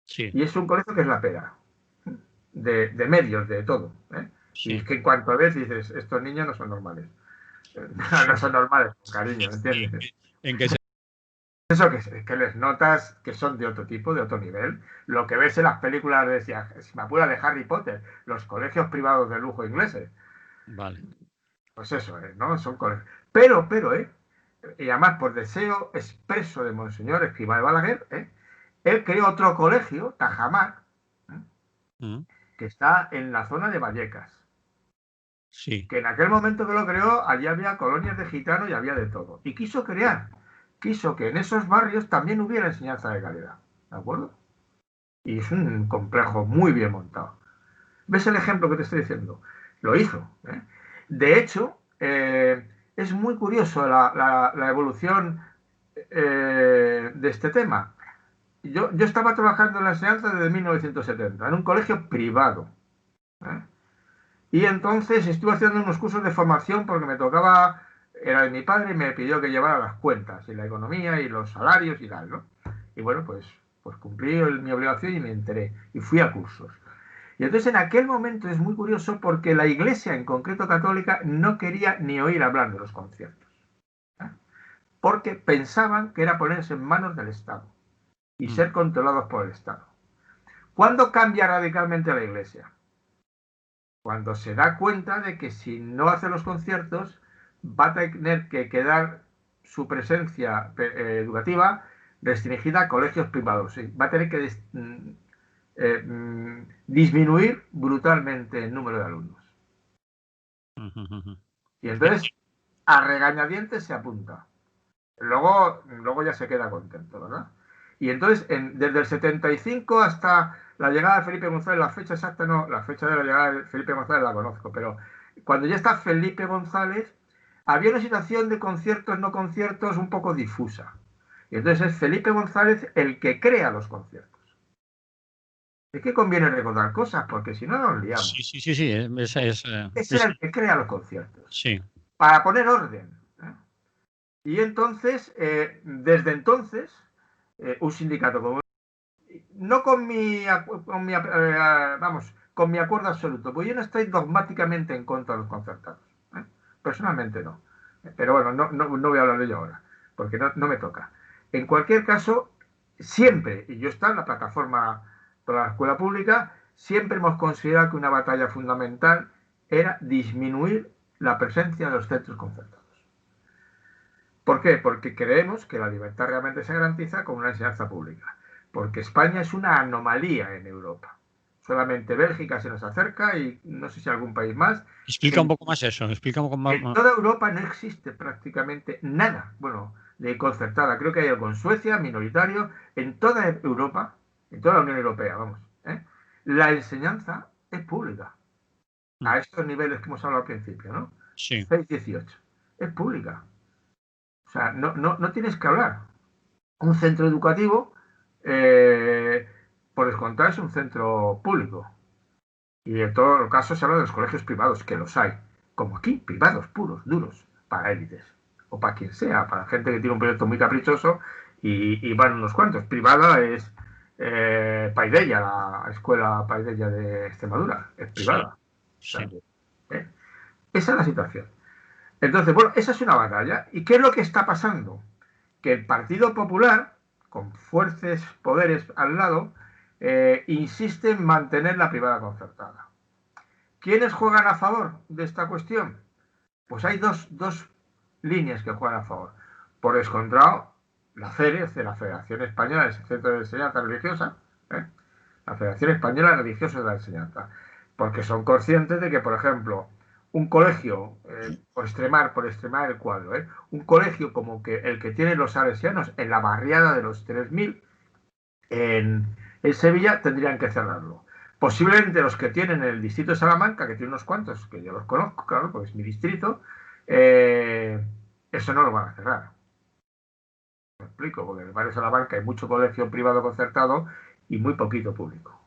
Sí, Y es un colegio que es la pera, de medios, de todo. Y es sí. que en cuanto a veces dices, estos niños no son normales. No son normales, con cariño, ¿me Sí, entiendes? ¿en qué se... Eso que les notas que son de otro tipo, de otro nivel. Lo que ves en las películas de, si me apura, de Harry Potter, los colegios privados de lujo ingleses. Vale. Pues eso, ¿no? Son colegios. Y además por deseo expreso de Monseñor Escrivá de Balaguer, él creó otro colegio, Tajamar, ¿eh? Mm, Que está en la zona de Vallecas. sí. Que en aquel momento que lo creó, allí había colonias de gitanos y había de todo. Y quiso que en esos barrios también hubiera enseñanza de calidad. ¿De acuerdo? Y es un complejo muy bien montado. ¿Ves el ejemplo que te estoy diciendo? Lo hizo. De hecho, es muy curioso la evolución de este tema. Yo estaba trabajando en la enseñanza desde 1970, en un colegio privado. ¿eh? Y entonces estuve haciendo unos cursos de formación porque me tocaba, era de mi padre y me pidió que llevara las cuentas y la economía y los salarios y tal, ¿no? Y bueno, pues cumplí mi obligación y me enteré y fui a cursos. Y entonces en aquel momento es muy curioso porque la iglesia, en concreto católica, no quería ni oír hablar de los conciertos. ¿eh? Porque pensaban que era ponerse en manos del Estado y Mm, ser controlados por el Estado. ¿Cuándo cambia radicalmente la iglesia? Cuando se da cuenta de que si no hace los conciertos va a tener que quedar su presencia educativa restringida a colegios privados. ¿Sí? Va a tener que disminuir brutalmente el número de alumnos. mm, mm, mm. Y Sí, entonces a regañadientes se apunta. Luego ya se queda contento, ¿verdad? Y entonces, desde el 75 hasta la llegada de Felipe González, la fecha exacta no, la fecha de la llegada de Felipe González la conozco, pero cuando ya está Felipe González, había una situación de conciertos, no conciertos, un poco difusa. Y entonces es Felipe González el que crea los conciertos. Es que conviene recordar cosas, porque si no nos liamos. sí, sí, sí, sí, esa Ese era el que crea los conciertos, sí. para poner orden. Y entonces, desde entonces, un sindicato como no con mi acuerdo absoluto, pues yo no estoy dogmáticamente en contra de los concertados. ¿eh? Personalmente no. Pero bueno, no voy a hablar de ello ahora, porque no me toca. En cualquier caso, siempre, y yo estoy en la plataforma para la escuela pública, siempre hemos considerado que una batalla fundamental era disminuir la presencia de los centros concertados. ¿Por qué? Porque creemos que la libertad realmente se garantiza con una enseñanza pública. Porque España es una anomalía en Europa. Solamente Bélgica se nos acerca y no sé si algún país más. Explica un En, poco más eso, explica un poco más. en toda Europa no existe prácticamente nada, bueno, de concertada. Creo que hay algo en Suecia, minoritario. En toda Europa, en toda la Unión Europea, vamos. La enseñanza es pública. Mm, A estos niveles que hemos hablado al principio, ¿no? sí. 6, 18. Es pública. O sea, no tienes que hablar. Un centro educativo, por descontar, es un centro público. Y en todos los casos se habla de los colegios privados, que los hay. Como aquí, privados, puros, duros, para élites. O para quien sea, para gente que tiene un proyecto muy caprichoso y van unos cuantos. Privada es Paidella, la escuela Paidella de Extremadura. Es Sí, privada. O sea, sí. ¿eh? Esa es la situación. Entonces, bueno, esa es una batalla. ¿Y qué es lo que está pasando? Que el Partido Popular, con fuertes poderes al lado, insiste en mantener la privada concertada. ¿Quiénes juegan a favor de esta cuestión? Pues hay dos líneas que juegan a favor. Por descontado, la FERES, de la Federación Española de Centros de Enseñanza Religiosa, ¿eh? La Federación Española de Religiosos de la Enseñanza, porque son conscientes de que, por ejemplo, un colegio, por extremar el cuadro, un colegio como que el que tienen los salesianos en la barriada de los 3000 en Sevilla, tendrían que cerrarlo. Posiblemente los que tienen en el distrito de Salamanca, que tiene unos cuantos, que yo los conozco, claro, porque es mi distrito, eso no lo van a cerrar. Me explico, porque en el barrio de Salamanca hay mucho colegio privado concertado y muy poquito público.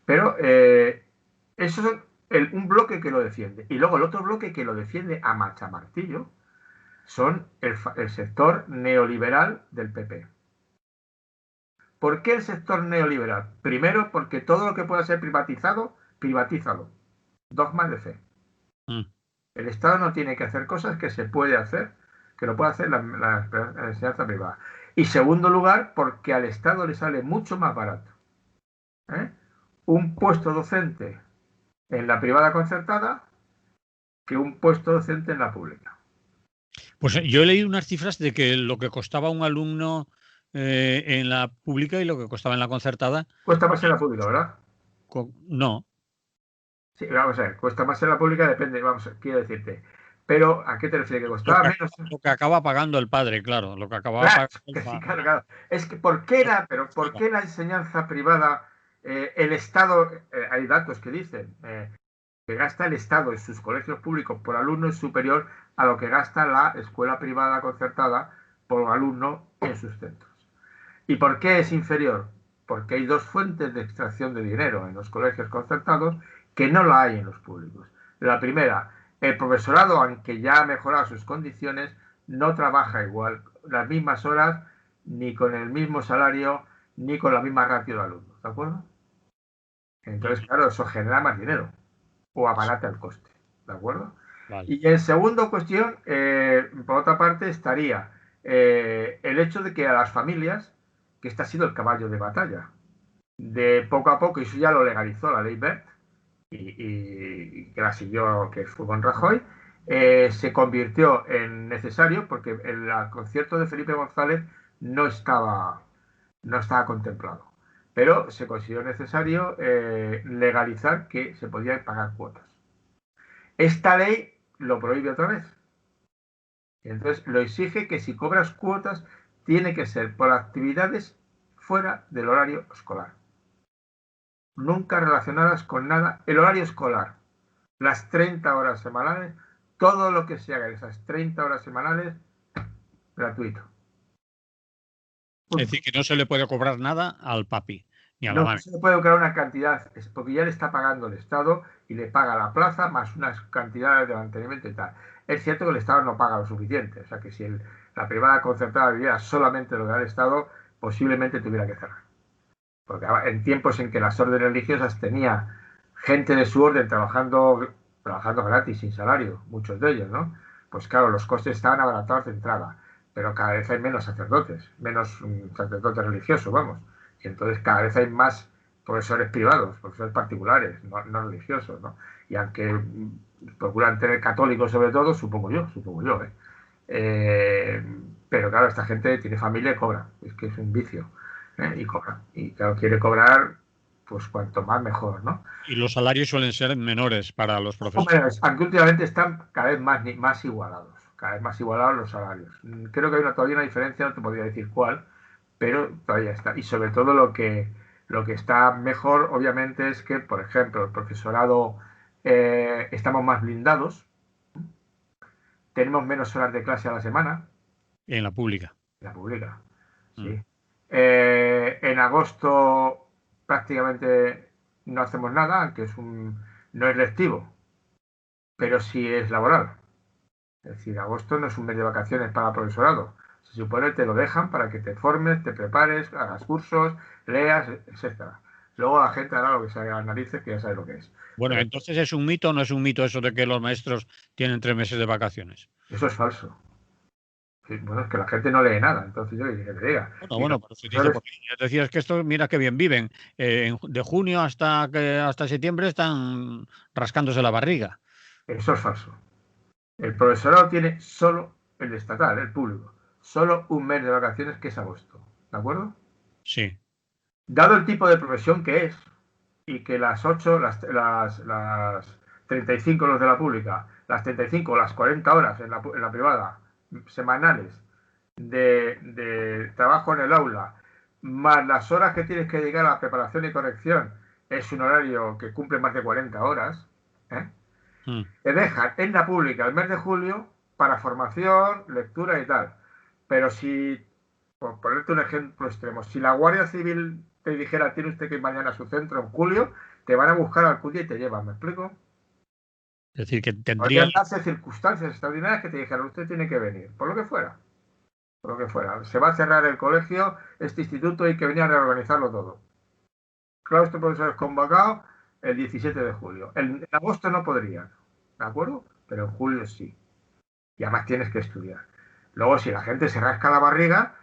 Pero eso es un bloque que lo defiende. Y luego el otro bloque que lo defiende a machamartillo son el sector neoliberal del PP. ¿Por qué el sector neoliberal? Primero, porque todo lo que pueda ser privatizado, privatízalo. Dogma de fe. El Estado no tiene que hacer cosas que se puede hacer, que lo puede hacer la enseñanza privada. Y segundo lugar, porque al Estado le sale mucho más barato un puesto docente en la privada concertada que un puesto docente en la pública. Pues yo he leído unas cifras de que lo que costaba un alumno en la pública y lo que costaba en la concertada. Cuesta más en la pública, ¿verdad? No. Sí, vamos a ver, cuesta más en la pública, depende, quiero decirte. Pero, ¿a qué te refieres? ¿Que costaba menos? Lo que acaba pagando el padre, claro. Lo que acababa Claro, pagando el padre. claro. Es que, ¿por qué la enseñanza privada, el Estado, hay datos que dicen que gasta el Estado en sus colegios públicos por alumno es superior a lo que gasta la escuela privada concertada por alumno en sus centros? ¿Y por qué es inferior? Porque hay dos fuentes de extracción de dinero en los colegios concertados que no la hay en los públicos. La primera, el profesorado, aunque ya ha mejorado sus condiciones, no trabaja igual, las mismas horas, ni con el mismo salario, ni con la misma ratio de alumnos, ¿de acuerdo? Entonces, claro, eso genera más dinero o abarata el coste, ¿de acuerdo? Vale. Y en segunda cuestión, por otra parte, estaría el hecho de que a las familias, que este ha sido el caballo de batalla, de poco a poco, y eso ya lo legalizó la ley Wert, y que la siguió, que fue con Rajoy, se convirtió en necesario, porque el concierto de Felipe González no estaba contemplado. Pero se consideró necesario legalizar que se podían pagar cuotas. Esta ley lo prohíbe otra vez. Entonces lo exige que si cobras cuotas tiene que ser por actividades fuera del horario escolar. Nunca relacionadas con nada. El horario escolar, las 30 horas semanales, todo lo que se haga en esas 30 horas semanales, gratuito. Es decir, que no se le puede cobrar nada al papi ni a la mami. No se le puede cobrar una cantidad, porque ya le está pagando el Estado y le paga la plaza más unas cantidades de mantenimiento y tal. Es cierto que el Estado no paga lo suficiente, o sea que si la privada concertada viviera solamente lo que da el Estado, posiblemente tuviera que cerrar. Porque en tiempos en que las órdenes religiosas tenía gente de su orden trabajando gratis, sin salario, muchos de ellos, ¿no? Pues claro, los costes estaban abaratados de entrada, pero cada vez hay menos sacerdotes, menos sacerdotes religiosos, vamos. Y entonces cada vez hay más profesores privados, profesores particulares, no religiosos, ¿no? Y aunque procuran tener católicos sobre todo, supongo yo, pero claro, esta gente tiene familia y cobra, es que es un vicio, y cobra. Y claro, quiere cobrar, pues cuanto más mejor, ¿no? Y los salarios suelen ser menores para los profesores. Aunque últimamente están cada vez más igualados, los salarios. Creo que hay todavía una diferencia, no te podría decir cuál, pero todavía está. Y sobre todo lo que está mejor, obviamente, es que, por ejemplo, el profesorado estamos más blindados, tenemos menos horas de clase a la semana. En la pública. En la pública, sí. En agosto prácticamente no hacemos nada, aunque no es lectivo, pero sí es laboral. Es decir, agosto no es un mes de vacaciones para el profesorado. Se supone que te lo dejan para que te formes, te prepares, hagas cursos, leas, etcétera. Luego la gente hará lo que se haga las narices, que ya sabe lo que es. Bueno, pero entonces ¿es un mito o no es un mito eso de que los maestros tienen 3 meses de vacaciones? Eso es falso. Bueno, es que la gente no lee nada, entonces yo que te diga. Bueno, pero se dice, porque decías que esto, mira qué bien viven. De junio hasta septiembre están rascándose la barriga. Eso es falso. El profesorado tiene solo, el estatal, el público, solo un mes de vacaciones, que es agosto. ¿De acuerdo? Sí. dado el tipo de profesión que es, y que las 8, las 35 los de la pública, las 35 o las 40 horas en la privada, semanales, de trabajo en el aula, más las horas que tienes que dedicar a la preparación y corrección, es un horario que cumple más de 40 horas, ¿eh? Te dejan en la pública el mes de julio para formación, lectura y tal. Pero si, por ponerte un ejemplo extremo, si la Guardia Civil te dijera tiene usted que ir mañana a su centro en julio, te van a buscar al Alcudia y te llevan, ¿me explico? Es decir, que tendría... Podrían darse circunstancias extraordinarias que te dijeran usted tiene que venir, por lo que fuera. Por lo que fuera. Se va a cerrar el colegio, este instituto, y que venir a reorganizarlo todo. Claro, este profesor es convocado el 17 de julio. En agosto no podrían, ¿de acuerdo? Pero en julio sí. Y además tienes que estudiar. Luego, si la gente se rasca la barriga,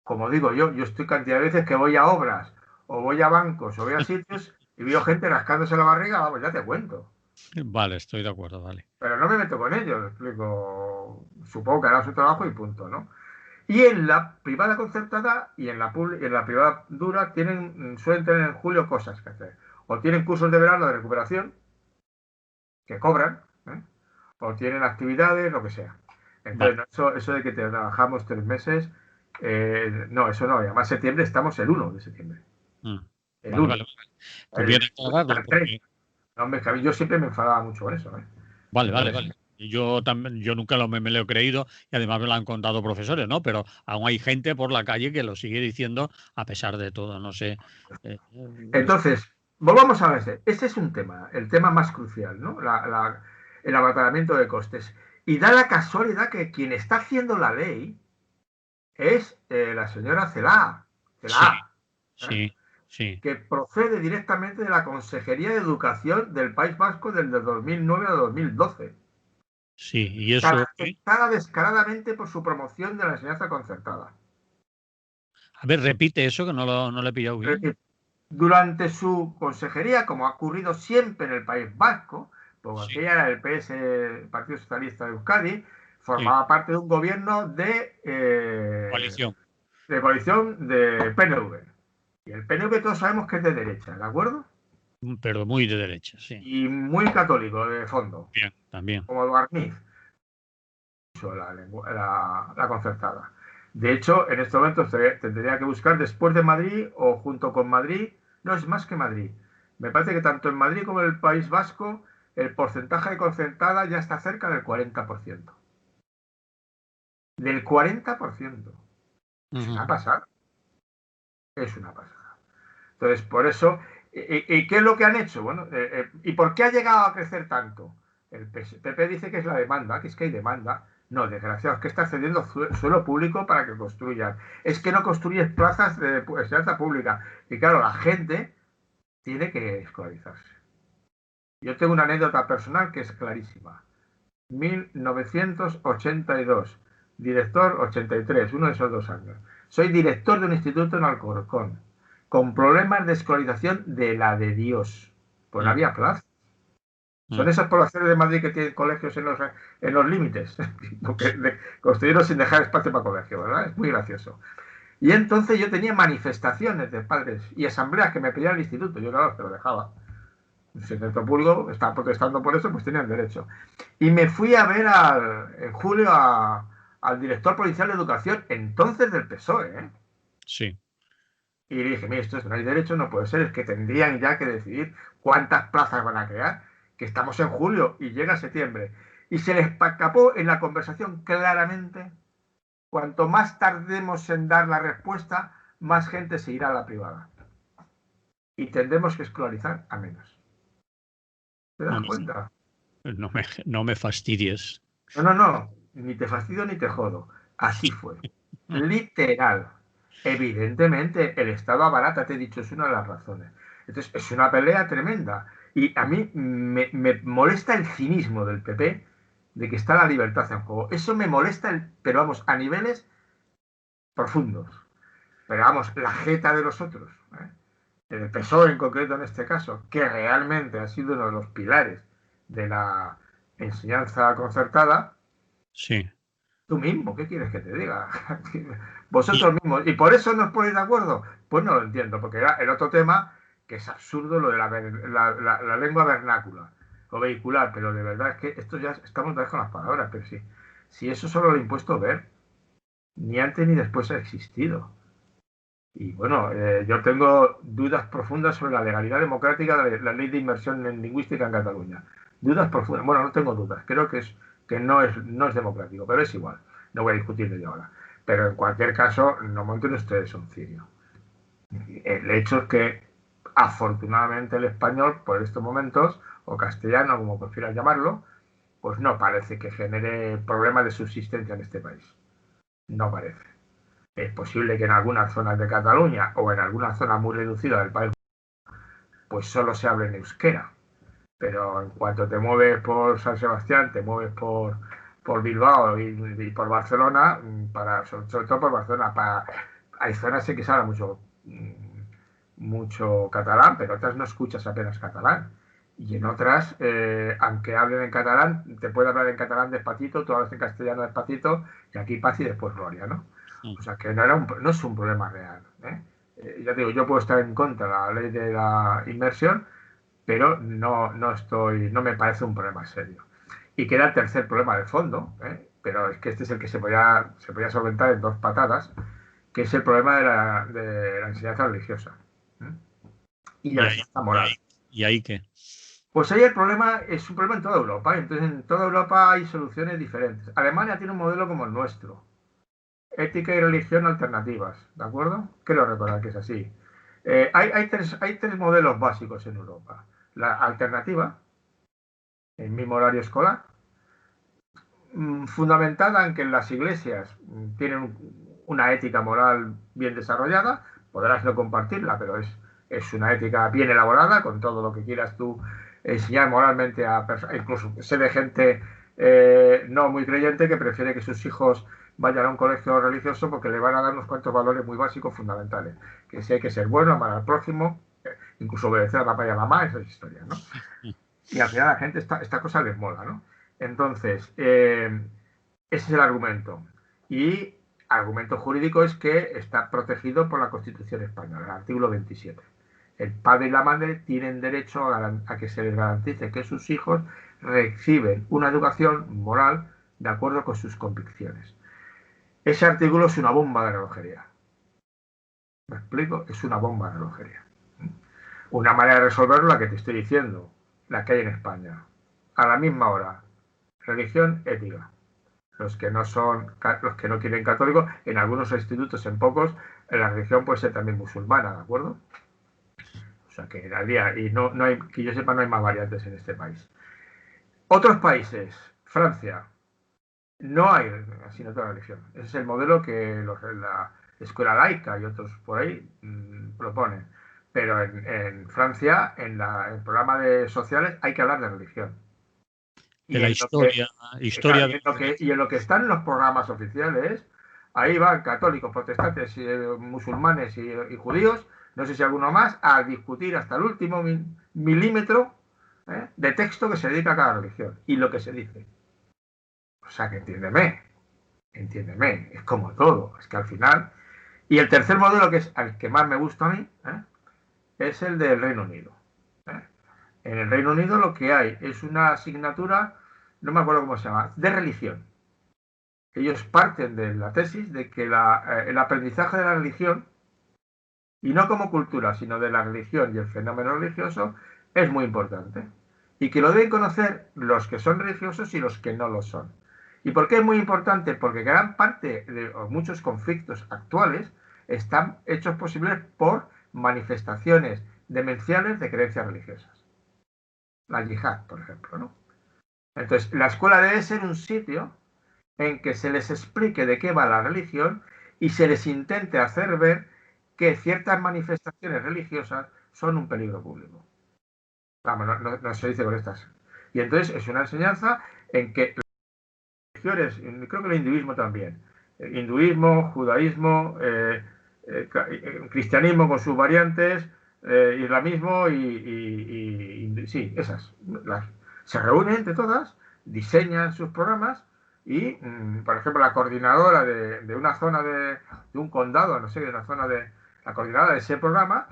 como digo yo estoy cantidad de veces que voy a obras, o voy a bancos, o voy a sitios, y veo gente rascándose la barriga, vamos, ya te cuento. Vale, estoy de acuerdo, vale. Pero no me meto con ellos, explico. Supongo que harán su trabajo y punto, ¿no? Y en la privada concertada y en la privada dura suelen tener en julio cosas que hacer. O tienen cursos de verano de recuperación, que cobran, ¿eh? O tienen actividades, lo que sea. Entonces, Vale. eso de que te trabajamos 3 meses, no, eso no. Y además, septiembre estamos el 1 de septiembre. El Vale, 1. vale. Pues bien aclararlo, El 3. porque... No, hombre, yo siempre me enfadaba mucho con eso, ¿eh? Vale, vale, Entonces, vale. Yo también, yo nunca me lo he creído y además me lo han contado profesores, ¿no? Pero aún hay gente por la calle que lo sigue diciendo a pesar de todo, no sé. Es- entonces, volvamos a ver, ese es un tema, el tema más crucial, ¿no? El abaratamiento de costes. Y da la casualidad que quien está haciendo la ley es la señora sí, Celá, ¿eh? sí, sí, Que procede directamente de la Consejería de Educación del País Vasco desde 2009 a 2012, sí. ¿Y eso qué? caracterizada descaradamente por su promoción de la enseñanza concertada. A ver, repite eso que no lo he pillado bien. Durante su consejería, como ha ocurrido siempre en el País Vasco, porque Sí, aquella era el PS, Partido Socialista de Euskadi, sí. formaba parte de un gobierno Coalición. de coalición de PNV. Y el PNV todos sabemos que es de derecha, ¿de acuerdo? Pero muy de derecha, sí. Y muy católico de fondo, Bien, también. como Barniz, la concertada. De hecho, en estos momentos tendría que buscar después de Madrid o junto con Madrid, no es más que Madrid. Me parece que tanto en Madrid como en el País Vasco el porcentaje de concertada ya está cerca del 40%. Del 40%. Es Ujú. una pasada. Es una pasada. Entonces, por eso, ¿y qué es lo que han hecho? Bueno, ¿y por qué ha llegado a crecer tanto? El PP dice que es la demanda, que es que hay demanda. No, desgraciados, que está cediendo suelo público para que construyan. Es que no construyes plazas de enseñanza pública. Y claro, la gente tiene que escolarizarse. Yo tengo una anécdota personal que es clarísima. 1982, director 83, uno de esos 2 años. Soy director de un instituto en Alcorcón, con problemas de escolarización de la de Dios. Pues no Mm, había plaza. Son mm. esas poblaciones de Madrid que tienen colegios en los límites, porque construyeron sin dejar espacio para colegio, ¿verdad? Es muy gracioso. Y entonces yo tenía manifestaciones de padres y asambleas que me pedían el instituto. Yo, claro, te lo dejaba. El secreto público estaba protestando por eso, pues tenían derecho. Y me fui a ver en julio al director provincial de educación, entonces del PSOE, ¿eh? Sí. Y le dije, mire, esto no hay derecho, no puede ser, es que tendrían ya que decidir cuántas plazas van a crear, que estamos en julio y llega septiembre. Y se les escapó en la conversación claramente, cuanto más tardemos en dar la respuesta, más gente se irá a la privada. Y tendremos que escolarizar a menos. ¿Te No das me, cuenta? no me fastidies. No, no, no, ni te fastidio ni te jodo. Así fue. Literal. Evidentemente, el Estado abarata, te he dicho, es una de las razones. Entonces, es una pelea tremenda. Y a mí me molesta el cinismo del PP de que está la libertad en juego. Eso me molesta, pero vamos, a niveles profundos. Pero vamos, la jeta de los otros, ¿eh? El PSOE en concreto en este caso, que realmente ha sido uno de los pilares de la enseñanza concertada, Sí. tú mismo, ¿qué quieres que te diga? Y, Vosotros mismos. ¿Y por eso no os ponéis de acuerdo? pues no lo entiendo, porque era el otro tema que es absurdo, lo de la lengua vernácula o vehicular, pero de verdad es que esto ya estamos otra vez con las palabras, pero sí, si eso solo lo he impuesto ver, ni antes ni después ha existido. Y bueno, yo tengo dudas profundas sobre la legalidad democrática de la ley de inmersión lingüística en Cataluña. Dudas profundas. Bueno, no tengo dudas. Creo que no es democrático, pero es igual. No voy a discutirlo yo ahora. Pero en cualquier caso, no monten ustedes un cirio. El hecho es que, afortunadamente, el español, por estos momentos, o castellano, como prefieras llamarlo, pues no parece que genere problemas de subsistencia en este país. No parece. Es posible que en algunas zonas de Cataluña o en alguna zona muy reducida del país pues solo se hable en euskera, pero en cuanto te mueves por San Sebastián, te mueves por Bilbao y por Barcelona, sobre todo por Barcelona, hay zonas en que se habla mucho catalán, pero otras no escuchas apenas catalán. Y en otras, aunque hablen en catalán, te puede hablar en catalán despacito, tú hablas en castellano despacito, y aquí paz y después gloria, ¿no? O sea, que no es un problema real. Ya te digo, yo puedo estar en contra de la ley de la inmersión, pero no me parece un problema serio. Y queda el tercer problema de fondo, pero es que este es el que se podía solventar en dos patadas, que es el problema de la enseñanza religiosa. Y la enseñanza moral. ¿Y ahí qué? Pues ahí el problema es un problema en toda Europa. Entonces, en toda Europa hay soluciones diferentes. Alemania tiene un modelo como el nuestro. Ética y religión alternativas, ¿de acuerdo? Creo recordar que es así. Hay tres modelos básicos en Europa. La alternativa, el mismo horario escolar, fundamentada en que las iglesias tienen una ética moral bien desarrollada, podrás no compartirla, pero es una ética bien elaborada, con todo lo que quieras tú enseñar moralmente a personas, incluso sé de gente no muy creyente que prefiere que sus hijos vayan a un colegio religioso porque le van a dar unos cuantos valores muy básicos fundamentales, que si hay que ser bueno, amar al prójimo, incluso obedecer a papá y a mamá, esas historias, ¿no? Y al final a la gente esta cosa les mola, ¿no? Entonces, ese es el argumento. Y argumento jurídico es que está protegido por la Constitución española, el artículo 27. El padre y la madre tienen derecho a que se les garantice que sus hijos reciben una educación moral de acuerdo con sus convicciones. Ese artículo es una bomba de relojería. ¿Me explico? Es una bomba de relojería. Una manera de resolverlo, la que te estoy diciendo, la que hay en España. A la misma hora, religión, ética. Los que no quieren católico, en algunos institutos, en pocos, la religión puede ser también musulmana, ¿de acuerdo? O sea que y no hay, que yo sepa, no hay más variantes en este país. Otros países, Francia, no hay asignatura de religión. Ese es el modelo que la escuela laica y otros por ahí proponen. Pero en Francia, en el programa de sociales, hay que hablar de religión. De la historia. Y en lo que están en los programas oficiales, ahí van católicos, protestantes, musulmanes y judíos, no sé si alguno más, a discutir hasta el último milímetro de texto que se dedica a cada religión y lo que se dice. O sea que entiéndeme, es como todo, es que al final... Y el tercer modelo, que es el que más me gusta a mí, es el del Reino Unido. En el Reino Unido lo que hay es una asignatura, no me acuerdo cómo se llama, de religión. Ellos parten de la tesis de que el aprendizaje de la religión, y no como cultura, sino de la religión y el fenómeno religioso, es muy importante. Y que lo deben conocer los que son religiosos y los que no lo son. ¿Y por qué es muy importante? Porque gran parte de muchos conflictos actuales están hechos posibles por manifestaciones demenciales de creencias religiosas. La yihad, por ejemplo, ¿no? Entonces, la escuela debe ser un sitio en que se les explique de qué va la religión y se les intente hacer ver que ciertas manifestaciones religiosas son un peligro público. Vamos, no se dice con estas. Y entonces es una enseñanza en que las religiones, creo que el hinduismo también, hinduismo, judaísmo, cristianismo con sus variantes, islamismo sí, esas. Se reúnen entre todas, diseñan sus programas y, por ejemplo, la coordinadora de una zona de un condado, no sé, de una zona de La coordinadora de ese programa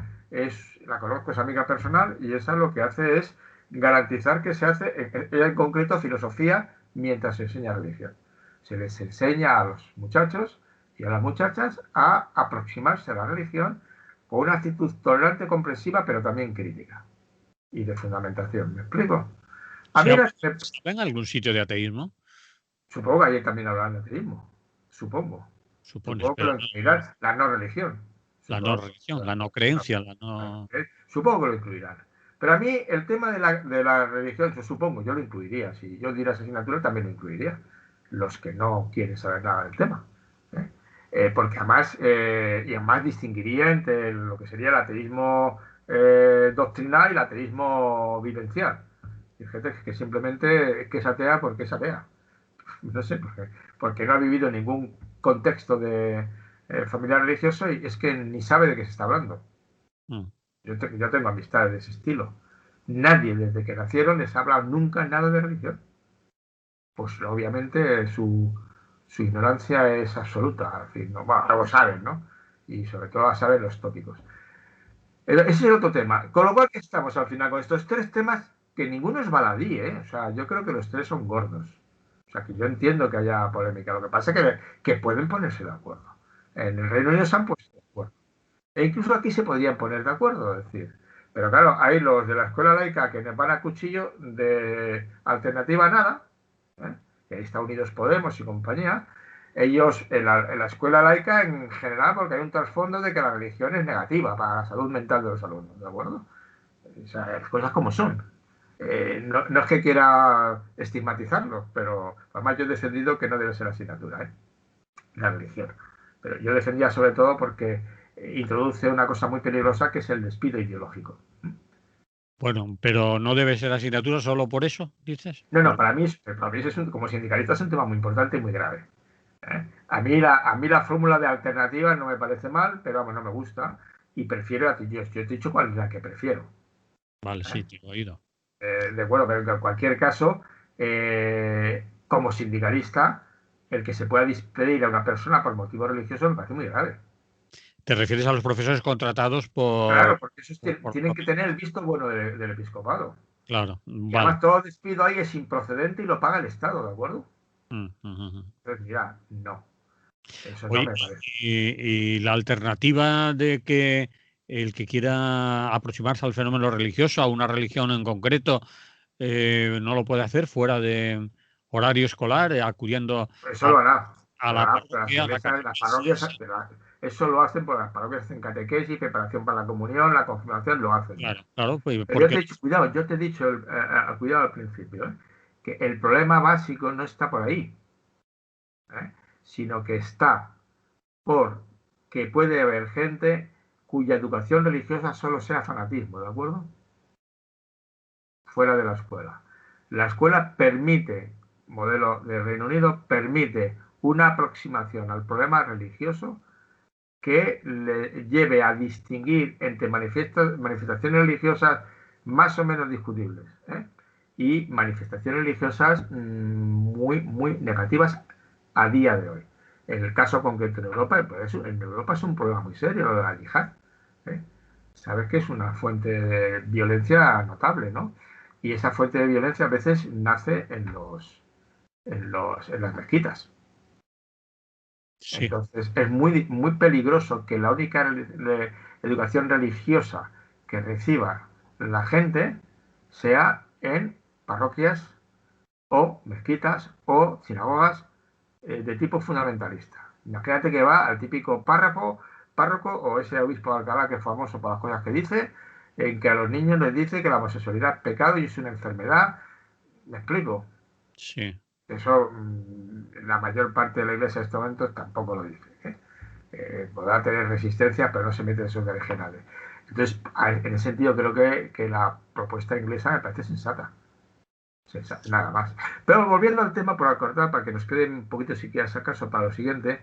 la conozco, es amiga personal, y esa lo que hace es garantizar que se hace, ella en concreto, filosofía mientras se enseña religión. Se les enseña a los muchachos y a las muchachas a aproximarse a la religión con una actitud tolerante, comprensiva, pero también crítica y de fundamentación. ¿Me explico? A mí ¿en algún sitio de ateísmo? Supongo que ahí también hablarán de ateísmo. Supongo. Supongo que lo incluirán. La no religión. La no religión, la no creencia, la no... Supongo que lo incluirán. Pero a mí el tema de la religión, yo supongo, yo lo incluiría. Si yo diera esa asignatura, también lo incluiría. Los que no quieren saber nada del tema. Porque además, y además distinguiría entre lo que sería el ateísmo doctrinal y el ateísmo vivencial. Hay gente que simplemente es atea porque es atea. No sé, porque no ha vivido ningún contexto de familiar religioso y es que ni sabe de qué se está hablando. Yo tengo amistades de ese estilo. Nadie desde que nacieron les ha hablado nunca nada de religión. Pues obviamente su ignorancia es absoluta. En fin, algo saben, ¿no? Y sobre todo a saber los tópicos. Ese es el otro tema. Con lo cual que estamos al final con estos tres temas que ninguno es baladí, ¿eh? O sea, yo creo que los tres son gordos. O sea, que yo entiendo que haya polémica. Lo que pasa es que pueden ponerse de acuerdo. En el Reino Unido se han puesto de acuerdo. E incluso aquí se podrían poner de acuerdo, es decir. Pero claro, hay los de la escuela laica que van a cuchillo de alternativa a nada, que ahí está Unidos Podemos y compañía. Ellos, en la escuela laica, en general, porque hay un trasfondo de que la religión es negativa para la salud mental de los alumnos, ¿de acuerdo? O sea, las cosas como son. No es que quiera estigmatizarlo, pero además yo he defendido que no debe ser asignatura, la religión. Pero yo defendía sobre todo porque introduce una cosa muy peligrosa que es el despido ideológico. Bueno, pero no debe ser asignatura solo por eso, dices. No, para mí como sindicalista es un tema muy importante y muy grave. A mí la fórmula de alternativa no me parece mal, pero vamos, no me gusta y prefiero a ti. Yo te he dicho cuál es la que prefiero. Vale, sí, te he oído. De acuerdo, pero en cualquier caso, como sindicalista, el que se pueda despedir a una persona por motivo religioso me parece muy grave. ¿Te refieres a los profesores contratados por...? Claro, porque esos tienen que tener el visto bueno del episcopado. Claro, y además todo despido ahí es improcedente y lo paga el Estado, ¿de acuerdo? Entonces, mira, no. Eso no me parece. Y la alternativa de que el que quiera aproximarse al fenómeno religioso, a una religión en concreto, no lo puede hacer fuera de horario escolar, acudiendo eso lo hará. a la parroquia, las parroquias, eso lo hacen por las parroquias en catequesis, preparación para la comunión, la confirmación, lo hacen. Claro, pues, pero yo te he dicho, cuidado al principio, que el problema básico no está por ahí, sino que está por que puede haber gente cuya educación religiosa solo sea fanatismo, ¿de acuerdo? Fuera de la escuela. La escuela permite, modelo del Reino Unido, permite una aproximación al problema religioso que le lleve a distinguir entre manifestaciones religiosas más o menos discutibles y manifestaciones religiosas muy, muy negativas a día de hoy. En el caso concreto en Europa, pues en Europa es un problema muy serio lo de la yihad. Sabes que es una fuente de violencia notable, ¿no? Y esa fuente de violencia a veces nace en las mezquitas. Sí. Entonces es muy, muy peligroso que la única educación religiosa que reciba la gente sea en parroquias o mezquitas o sinagogas de tipo fundamentalista. Imagínate que va al típico párroco o ese obispo de Alcalá que es famoso por las cosas que dice, en que a los niños les dice que la homosexualidad es pecado y es una enfermedad. ¿Me explico? Sí. Eso la mayor parte de la iglesia en estos momentos tampoco lo dice. Podrá tener resistencia, pero no se mete en esos regionales. Entonces, en ese sentido, creo que la propuesta inglesa me parece sensata. Nada más. Pero volviendo al tema, por acortar, para que nos quede un poquito si quieres acaso para lo siguiente,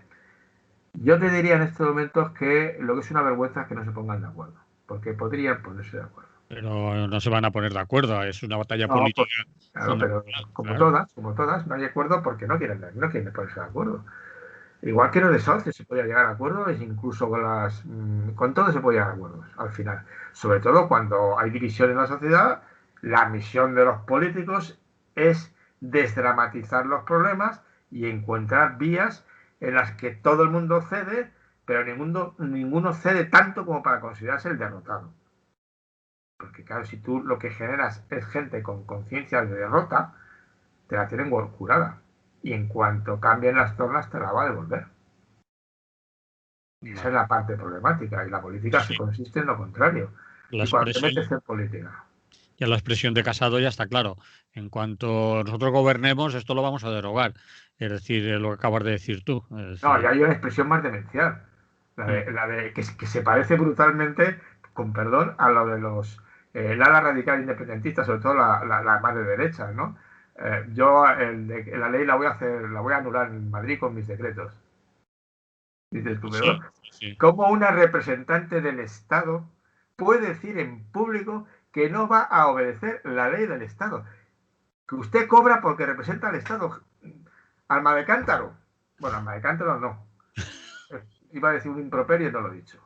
yo te diría en estos momentos que lo que es una vergüenza es que no se pongan de acuerdo, porque podrían ponerse de acuerdo. Pero no se van a poner de acuerdo, es una batalla política. Claro, pero como todas, no hay acuerdo porque no quieren ponerse de acuerdo. Igual que en el desahucio se podía llegar a acuerdos, incluso con todo se podía llegar a acuerdos al final. Sobre todo cuando hay división en la sociedad, la misión de los políticos es desdramatizar los problemas y encontrar vías en las que todo el mundo cede, pero ninguno cede tanto como para considerarse el derrotado. Porque claro, si tú lo que generas es gente con conciencia de derrota, te la tienen curada. Y en cuanto cambien las tornas, te la va a devolver. Esa es la parte problemática. Y la política se Sí. consiste en lo contrario. La Y cuando te metes expresión, en política. ya la expresión de Casado ya está claro. En cuanto nosotros gobernemos, esto lo vamos a derogar. Es decir, lo que acabas de decir tú. Es No, y decir, hay una expresión más demencial. mm, Que se parece brutalmente, con perdón, a lo de el ala radical independentista, sobre todo la más de derecha, ¿no? Yo la ley la voy a anular en Madrid con mis decretos. Dices tú, pero sí, sí. ¿cómo una representante del Estado puede decir en público que no va a obedecer la ley del Estado? Que usted cobra porque representa al Estado. Alma de cántaro. Bueno, alma de cántaro no. Iba a decir un improperio y no lo he dicho.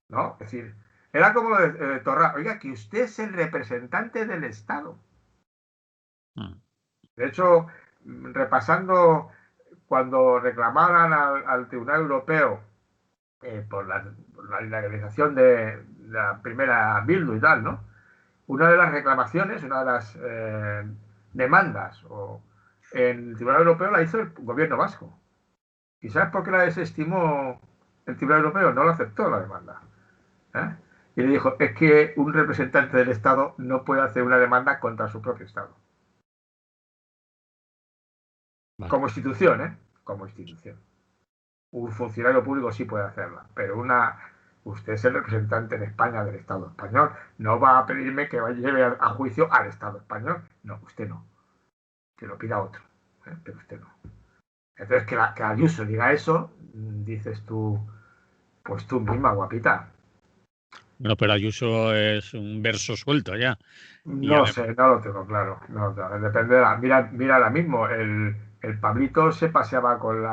¿No? Es decir, era como lo de Torra. Oiga, que usted es el representante del Estado. Mm, De hecho, repasando cuando reclamaran al Tribunal Europeo por la legalización de la primera Bildu y tal, ¿no? Una de las reclamaciones, una de las demandas en el Tribunal Europeo la hizo el gobierno vasco. ¿Y sabes por qué la desestimó el Tribunal Europeo? No lo aceptó la demanda. ¿Eh? Y le dijo, es que un representante del Estado no puede hacer una demanda contra su propio Estado. vale. Como institución, ¿eh? Como institución. Un funcionario público sí puede hacerla, pero usted es el representante de España del Estado español. No va a pedirme que lleve a juicio al Estado español. No, usted no. Que lo pida otro. Pero usted no. Entonces, que Ayuso diga eso, dices tú, pues tú misma, guapita. Bueno, pero Ayuso es un verso suelto ya. Y No además, sé, no lo tengo claro. No, depende de mira ahora mismo, el Pablito se paseaba con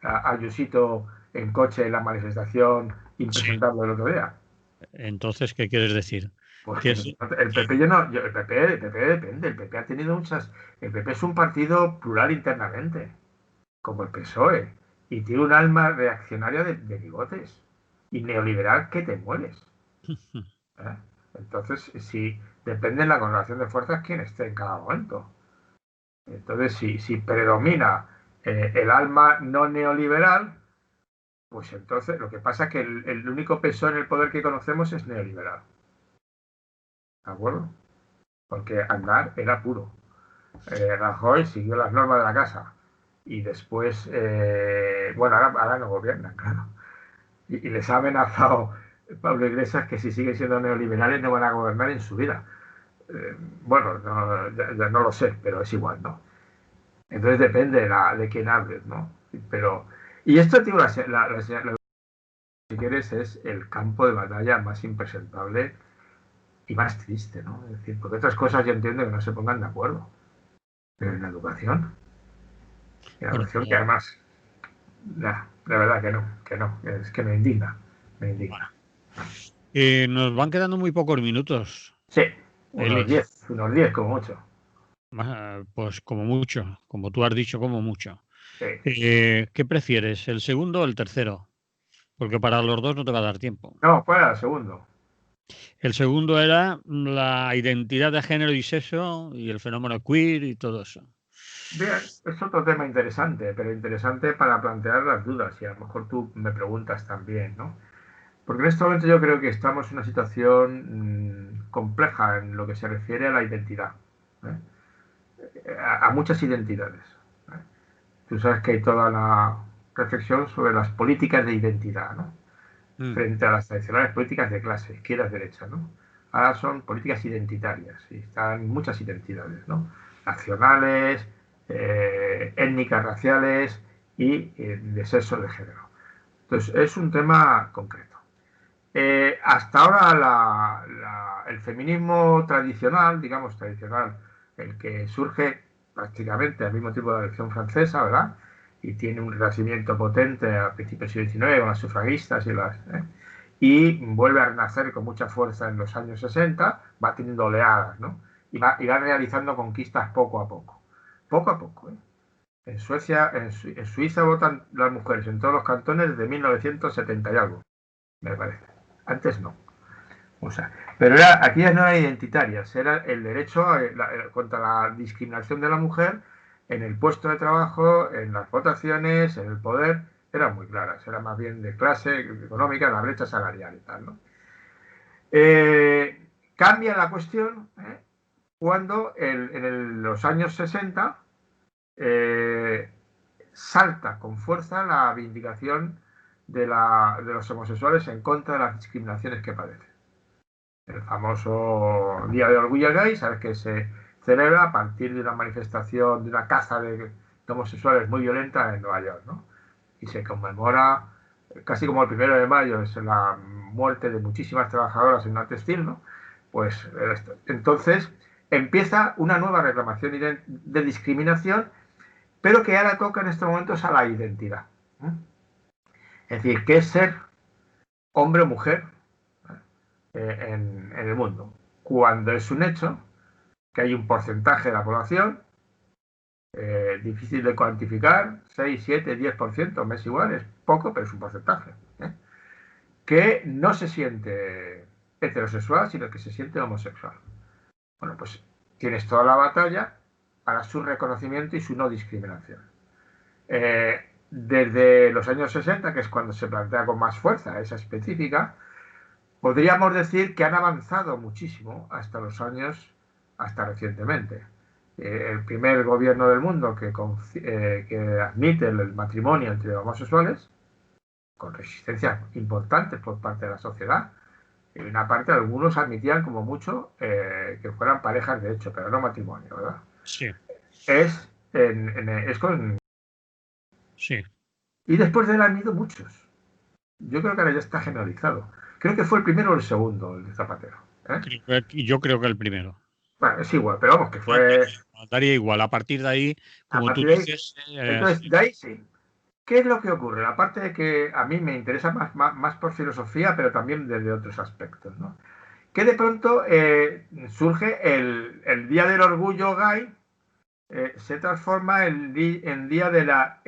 Ayusito en coche en la manifestación sí. impresentable el otro día. Entonces, ¿qué quieres decir? Pues Que que es, el PP yo no, el PP depende, el PP ha tenido el PP es un partido plural internamente, como el PSOE, y tiene un alma reaccionaria de bigotes y neoliberal que te mueres. ¿Eh? Entonces, si depende de la correlación de fuerzas quién esté en cada momento. Entonces, si predomina el alma no neoliberal, pues entonces lo que pasa es que el único PSOE en el poder que conocemos es neoliberal. ¿De acuerdo? Porque Aznar era puro. Rajoy siguió las normas de la casa. Y después, bueno, ahora no gobiernan, claro. Y les ha amenazado Pablo Iglesias que si siguen siendo neoliberales no van a gobernar en su vida. Bueno, no, ya no lo sé, pero es igual, ¿no? Entonces depende de quién hables, ¿no? Pero, y esto, tío, si quieres, es el campo de batalla más impresentable y más triste, ¿no? Es decir, porque otras cosas yo entiendo que no se pongan de acuerdo, pero en la bueno, educación que además, la verdad que no, es que me indigna, me bueno. indigna. Nos van quedando muy pocos minutos, Sí, Eli. unos 10 como mucho. Pues como mucho, como tú has dicho, como mucho. Sí. ¿Qué prefieres, el segundo o el tercero? Porque para los dos no te va a dar tiempo. No, fuera el segundo. El segundo era la identidad de género y sexo y el fenómeno queer y todo eso. Bien, es otro tema interesante, pero interesante para plantear las dudas y a lo mejor tú me preguntas también, ¿no? Porque en este momento yo creo que estamos en una situación compleja en lo que se refiere a la identidad, ¿eh? A muchas identidades. ¿Eh? Tú sabes que hay toda la reflexión sobre las políticas de identidad, ¿no? Mm, Frente a las tradicionales políticas de clase, izquierdas, derechas, ¿no? Ahora son políticas identitarias y están muchas identidades, ¿no? Nacionales, étnicas, raciales y de sexo, de género. Entonces, es un tema concreto. Hasta ahora el feminismo tradicional, digamos tradicional, el que surge prácticamente al mismo tiempo de la Revolución Francesa, ¿verdad? y tiene un renacimiento potente a principios del siglo XIX con las sufragistas y vuelve a renacer con mucha fuerza en los años 60, va teniendo oleadas, ¿no? Y va realizando conquistas poco a poco. Poco a poco, ¿eh? En Suecia, en Suiza votan las mujeres en todos los cantones desde 1970 y algo, me parece. Antes no. O sea, pero aquí ya no eran identitarias, era el derecho contra la discriminación de la mujer en el puesto de trabajo, en las votaciones, en el poder, eran muy claras, era más bien de clase económica, la brecha salarial y tal, ¿no? Cambia la cuestión cuando en los años 60 salta con fuerza la vindicación de los homosexuales en contra de las discriminaciones que padecen. El famoso Día de Orgullo Gay, sabes que se celebra a partir de una manifestación, de una caza de homosexuales muy violenta en Nueva York, ¿no? Y se conmemora casi como el 1 de mayo, es la muerte de muchísimas trabajadoras en una textil, ¿no? Pues entonces empieza una nueva reclamación de discriminación, pero que ahora toca en estos momentos a la identidad. Es decir, ¿qué es ser hombre o mujer en el mundo? Cuando es un hecho que hay un porcentaje de la población, difícil de cuantificar, 6, 7, 10%, me es igual, es poco, pero es un porcentaje, que no se siente heterosexual, sino que se siente homosexual. Bueno, pues tienes toda la batalla para su reconocimiento y su no discriminación. Desde los años 60, que es cuando se plantea con más fuerza esa específica, podríamos decir que han avanzado muchísimo hasta recientemente. El primer gobierno del mundo que admite el matrimonio entre homosexuales, con resistencias importantes por parte de la sociedad, y una parte, algunos admitían como mucho que fueran parejas de hecho, pero no matrimonio, ¿verdad? Sí. Es con... Sí. Y después de él han ido muchos. Yo creo que ahora ya está generalizado. Creo que fue el primero o el segundo, el de Zapatero. Yo creo que el primero. Bueno, es igual, pero vamos, que fue... Daría igual. A partir de ahí, como tú dices... Entonces, de ahí sí. ¿Qué es lo que ocurre? Aparte de que a mí me interesa más por filosofía, pero también desde otros aspectos, ¿no? Que de pronto surge el Día del Orgullo Gay, se transforma en Día de la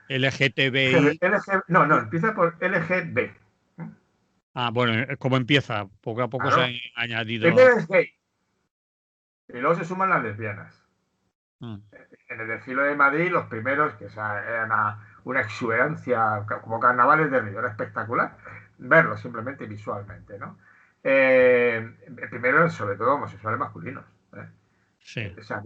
LGTBI. No, empieza por LGB. Bueno, ¿cómo empieza? Poco a poco se Claro. ha añadido... Primero es gay. Y luego se suman las lesbianas. En el desfile de Madrid, los primeros, que eran una exuberancia, como carnavales de Río, era espectacular verlo simplemente visualmente, ¿no? El primero, sobre todo, homosexuales masculinos. Sí. O sea,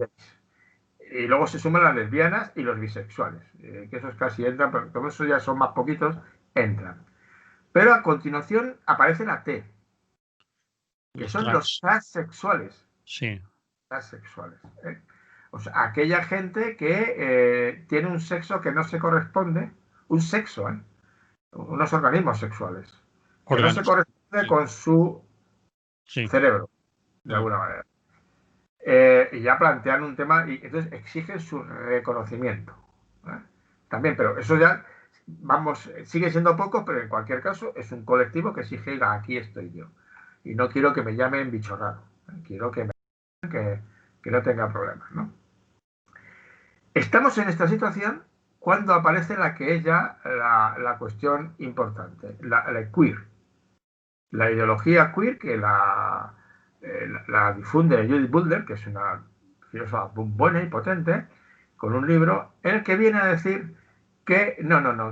y luego se suman las lesbianas y los bisexuales, que esos casi entran, pero como esos ya son más poquitos, entran. Pero a continuación aparece la T, que son los transexuales. Sí. Transexuales. O sea, aquella gente que tiene un sexo que no se corresponde, un sexo, unos organismos sexuales, que no se corresponde con su cerebro, de alguna manera. Y ya plantean un tema y entonces exigen su reconocimiento. También, pero eso ya, vamos, sigue siendo poco, pero en cualquier caso es un colectivo que exige, aquí estoy yo. Y no quiero que me llamen bicho raro. Quiero que no tenga problemas, ¿no? Estamos en esta situación cuando aparece la que es ya la cuestión importante, la queer. La ideología queer que la difunde Judith Butler, que es una filósofa buena y potente, con un libro en el que viene a decir que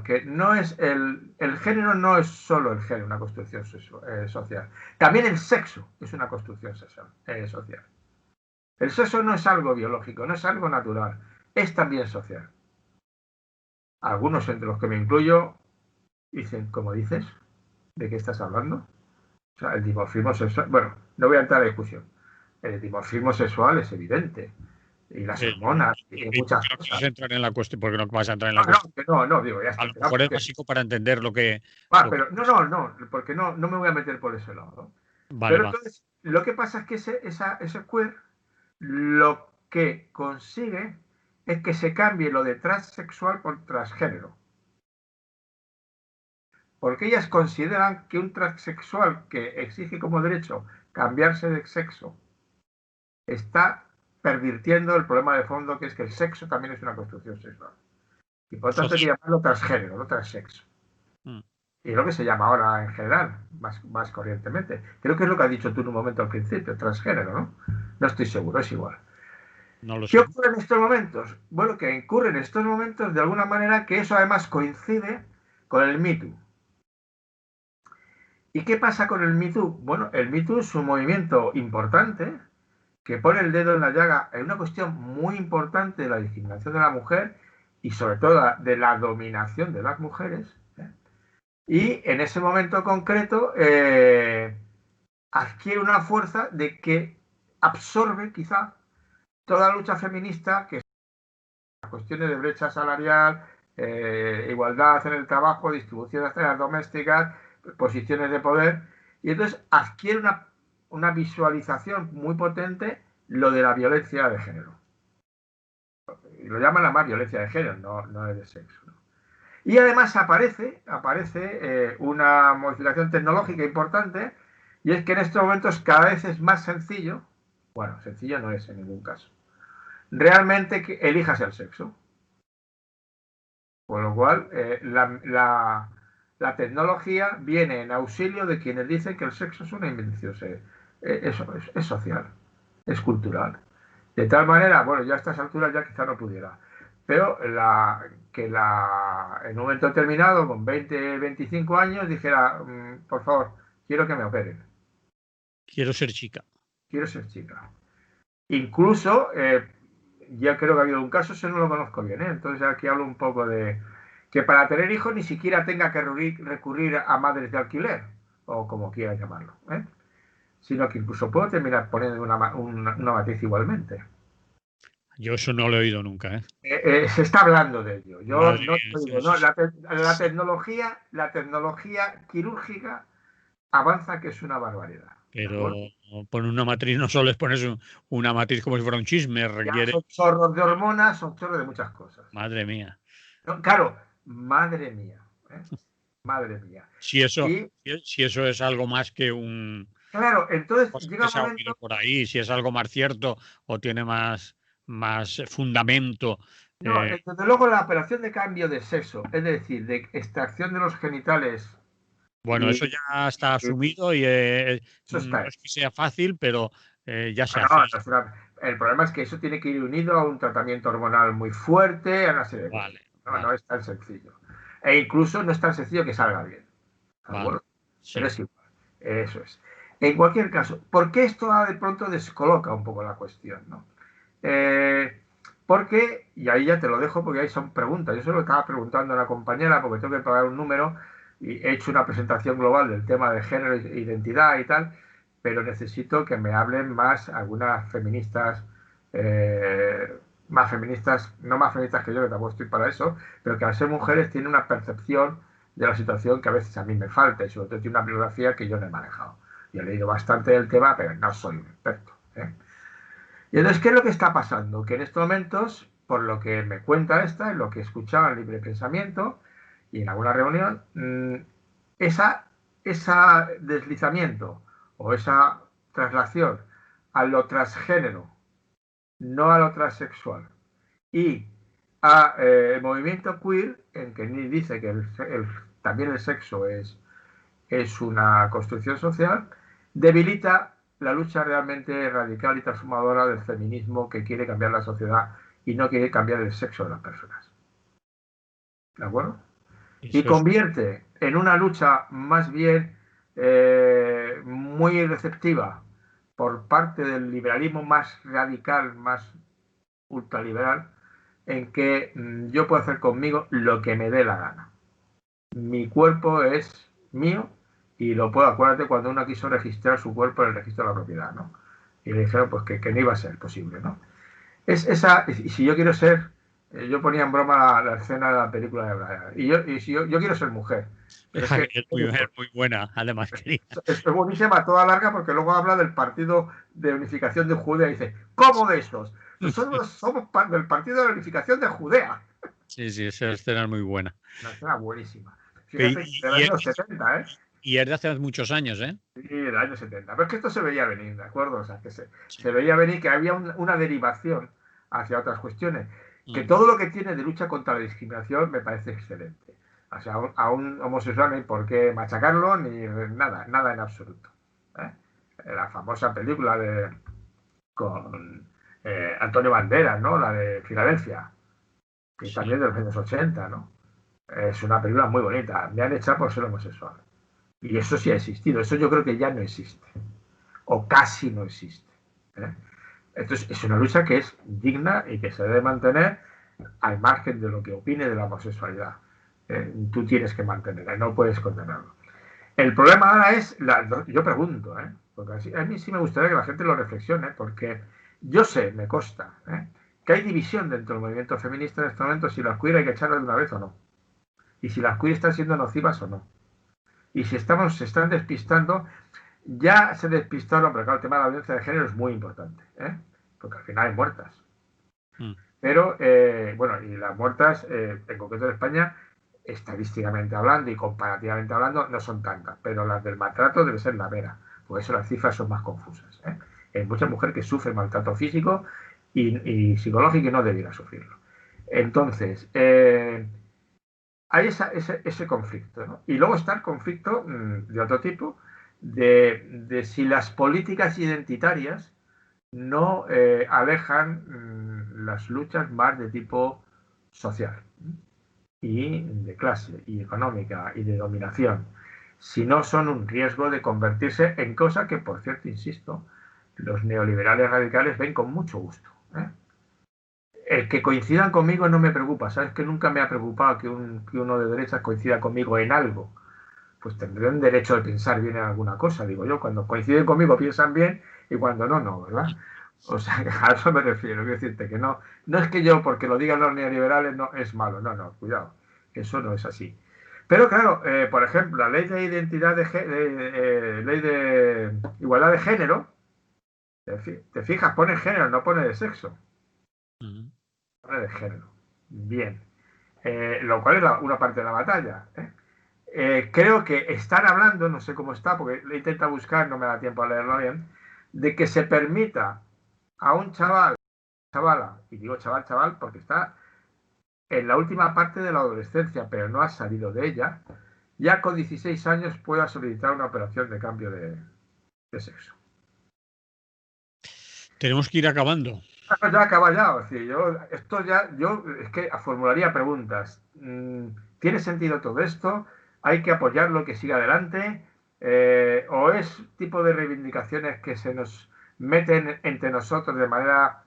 que no es el género no es solo el género, una construcción social. También el sexo es una construcción social. El sexo no es algo biológico, no es algo natural, es también social. Algunos, entre los que me incluyo, dicen, ¿cómo dices? ¿De qué estás hablando? O sea, el dimorfismo sexual... Bueno, no voy a entrar a la discusión. El dimorfismo sexual es evidente. Y las hormonas y muchas cosas. No entrar en la cuestión, porque no vas a entrar en la cuestión. No, digo, ya está. A lo mejor es básico para entender lo que... pero no, porque no me voy a meter por ese lado. Vale, pero entonces, lo que pasa es que ese queer lo que consigue es que se cambie lo de transexual por transgénero. Porque ellas consideran que un transexual que exige como derecho cambiarse de sexo está pervirtiendo el problema de fondo, que es que el sexo también es una construcción sexual. Y por lo tanto hay que llamarlo transgénero, no transexo. Y es lo que se llama ahora en general, más corrientemente. Creo que es lo que has dicho tú en un momento al principio, transgénero, ¿no? No estoy seguro, es igual. No lo sé. ¿Qué ocurre en estos momentos? Bueno, que ocurre en estos momentos de alguna manera que eso además coincide con el Me Too. ¿Y qué pasa con el Me Too? Bueno, el Me Too es un movimiento importante que pone el dedo en la llaga en una cuestión muy importante de la discriminación de la mujer y sobre todo de la dominación de las mujeres. Y en ese momento concreto adquiere una fuerza de que absorbe quizá toda la lucha feminista, que es las cuestiones de brecha salarial, igualdad en el trabajo, distribución de las tareas domésticas, posiciones de poder, y entonces adquiere una visualización muy potente lo de la violencia de género. Y lo llaman la más violencia de género, no es de sexo. ¿No? Y además aparece una modificación tecnológica importante, y es que en estos momentos cada vez es más sencillo, bueno, sencillo no es en ningún caso, realmente que elijas el sexo. Con lo cual, la tecnología viene en auxilio de quienes dicen que el sexo es una invención, es social, es cultural. De tal manera, bueno, ya a estas alturas ya quizá no pudiera, pero en un momento determinado, con 20, 25 años, dijera, por favor, quiero que me operen. Quiero ser chica. Quiero ser chica. Incluso, ya creo que ha habido un caso, eso no lo conozco bien, entonces aquí hablo un poco de que para tener hijos ni siquiera tenga que recurrir a madres de alquiler, o como quiera llamarlo, sino que incluso puedo terminar poniendo una matriz igualmente. Yo eso no lo he oído nunca, ¿eh? Se está hablando de ello. Yo Madre no mía, digo, no, la tecnología quirúrgica avanza, que es una barbaridad. Pero poner una matriz no solo es poner una matriz como si fuera un chisme, requiere... Son chorros de hormonas, son chorros de muchas cosas. Madre mía. No, claro, madre mía. Madre mía. Si eso es algo más que un... Claro, entonces cosa llega que un se ha oído momento... por ahí, si es algo más cierto o tiene más fundamento. No, desde luego la operación de cambio de sexo, es decir, de extracción de los genitales... Bueno, eso ya está asumido y eso no está. es que sea fácil, pero ya se hace. No, el problema es que eso tiene que ir unido a un tratamiento hormonal muy fuerte, a una serie de cosas. Vale. No es tan sencillo. E incluso no es tan sencillo que salga bien. Vale, sí. Pero es igual. Eso es. En cualquier caso, ¿por qué esto de pronto descoloca un poco la cuestión? ¿No? Porque, y ahí ya te lo dejo porque ahí son preguntas. Yo se lo estaba preguntando a una compañera porque tengo que pagar un número y he hecho una presentación global del tema de género e identidad y tal, pero necesito que me hablen más algunas feministas, no más feministas que yo, que tampoco estoy para eso, pero que al ser mujeres tienen una percepción de la situación que a veces a mí me falta, y sobre todo tiene una bibliografía que yo no he manejado. Yo he leído bastante del tema, pero no soy un experto. Y entonces, ¿qué es lo que está pasando? Que en estos momentos, por lo que me cuenta esta, en lo que escuchaba en Libre Pensamiento y en alguna reunión, esa deslizamiento o esa traslación a lo transgénero, no a lo transexual, y a el movimiento queer, en que dice que también el sexo es una construcción social, debilita la lucha realmente radical y transformadora del feminismo, que quiere cambiar la sociedad y no quiere cambiar el sexo de las personas. ¿De acuerdo? Y convierte en una lucha más bien muy receptiva por parte del liberalismo más radical, más ultraliberal, en que yo puedo hacer conmigo lo que me dé la gana. Mi cuerpo es mío y lo puedo. Acuérdate cuando uno quiso registrar su cuerpo en el registro de la propiedad, ¿no? Y le dijeron pues que no iba a ser posible, ¿no? Y si yo quiero ser, yo ponía en broma la escena de la película de Brian, y si yo quiero ser mujer. Es muy buena, además, querida. Es buenísima, toda larga, porque luego habla del partido de unificación de Judea y dice, ¿cómo de estos? Nosotros somos del Partido de la Unificación de Judea. Sí, sí, esa escena es muy buena. Una escena buenísima. Y, Fíjate, del año 70, ¿eh? Y es de hace muchos años, ¿eh? Sí, del año 70. Pero es que esto se veía venir, ¿de acuerdo? O sea, que se Sí. veía venir que había una derivación hacia otras cuestiones. Que Mm. todo lo que tiene de lucha contra la discriminación me parece excelente. O sea, a un homosexual no hay por qué machacarlo ni nada, nada en absoluto. ¿eh? La famosa película con Antonio Banderas, ¿no? La de Filadelfia, que Sí. también de los años 80, ¿no? Es una película muy bonita. Me han echado por ser homosexual. Y eso sí ha existido. Eso yo creo que ya no existe. O casi no existe. ¿eh? Entonces, es una lucha que es digna y que se debe mantener al margen de lo que opine de la homosexualidad. Tú tienes que mantenerla, no puedes condenarlo. El problema ahora es, yo pregunto, porque a mí sí me gustaría que la gente lo reflexione, porque yo sé, me consta, que hay división dentro del movimiento feminista en este momento si las queer hay que echarlas de una vez o no. Y si las queer están siendo nocivas o no. Y si se están despistando, ya se despistaron, pero claro, el tema de la violencia de género es muy importante, porque al final hay muertas. Mm. Pero, bueno, y las muertas, en concreto en España, estadísticamente hablando y comparativamente hablando, no son tantas, pero las del maltrato debe ser la vera. Por eso las cifras son más confusas. Hay mucha mujer que sufre maltrato físico y psicológico y no debiera sufrirlo. Entonces, hay ese conflicto, ¿no? Y luego está el conflicto de otro tipo, de si las políticas identitarias no alejan las luchas más de tipo social y de clase y económica y de dominación, si no son un riesgo de convertirse en cosa que, por cierto, insisto, los neoliberales radicales ven con mucho gusto. El que coincidan conmigo no me preocupa, sabes que nunca me ha preocupado que uno de derechas coincida conmigo en algo, pues tendrán derecho de pensar bien en alguna cosa, digo yo, cuando coinciden conmigo piensan bien y cuando no, no, ¿verdad? O sea, a eso me refiero, quiero decirte que no es que yo, porque lo digan los neoliberales, no es malo, no, cuidado, eso no es así. Pero claro, por ejemplo, la ley de identidad ley de igualdad de género, te fijas, pone género, no pone de sexo, pone de género. Bien. Lo cual es una parte de la batalla. Creo que están hablando, no sé cómo está, porque le intento buscar, no me da tiempo a leerlo bien, de que se permita a un chavala, y digo chaval, porque está en la última parte de la adolescencia, pero no ha salido de ella, ya con 16 años pueda solicitar una operación de cambio de sexo. Tenemos que ir acabando. Ya acaba ya, es decir, yo es que formularía preguntas. ¿Tiene sentido todo esto? ¿Hay que apoyarlo, que siga adelante? ¿O es tipo de reivindicaciones que se nos meten entre nosotros de manera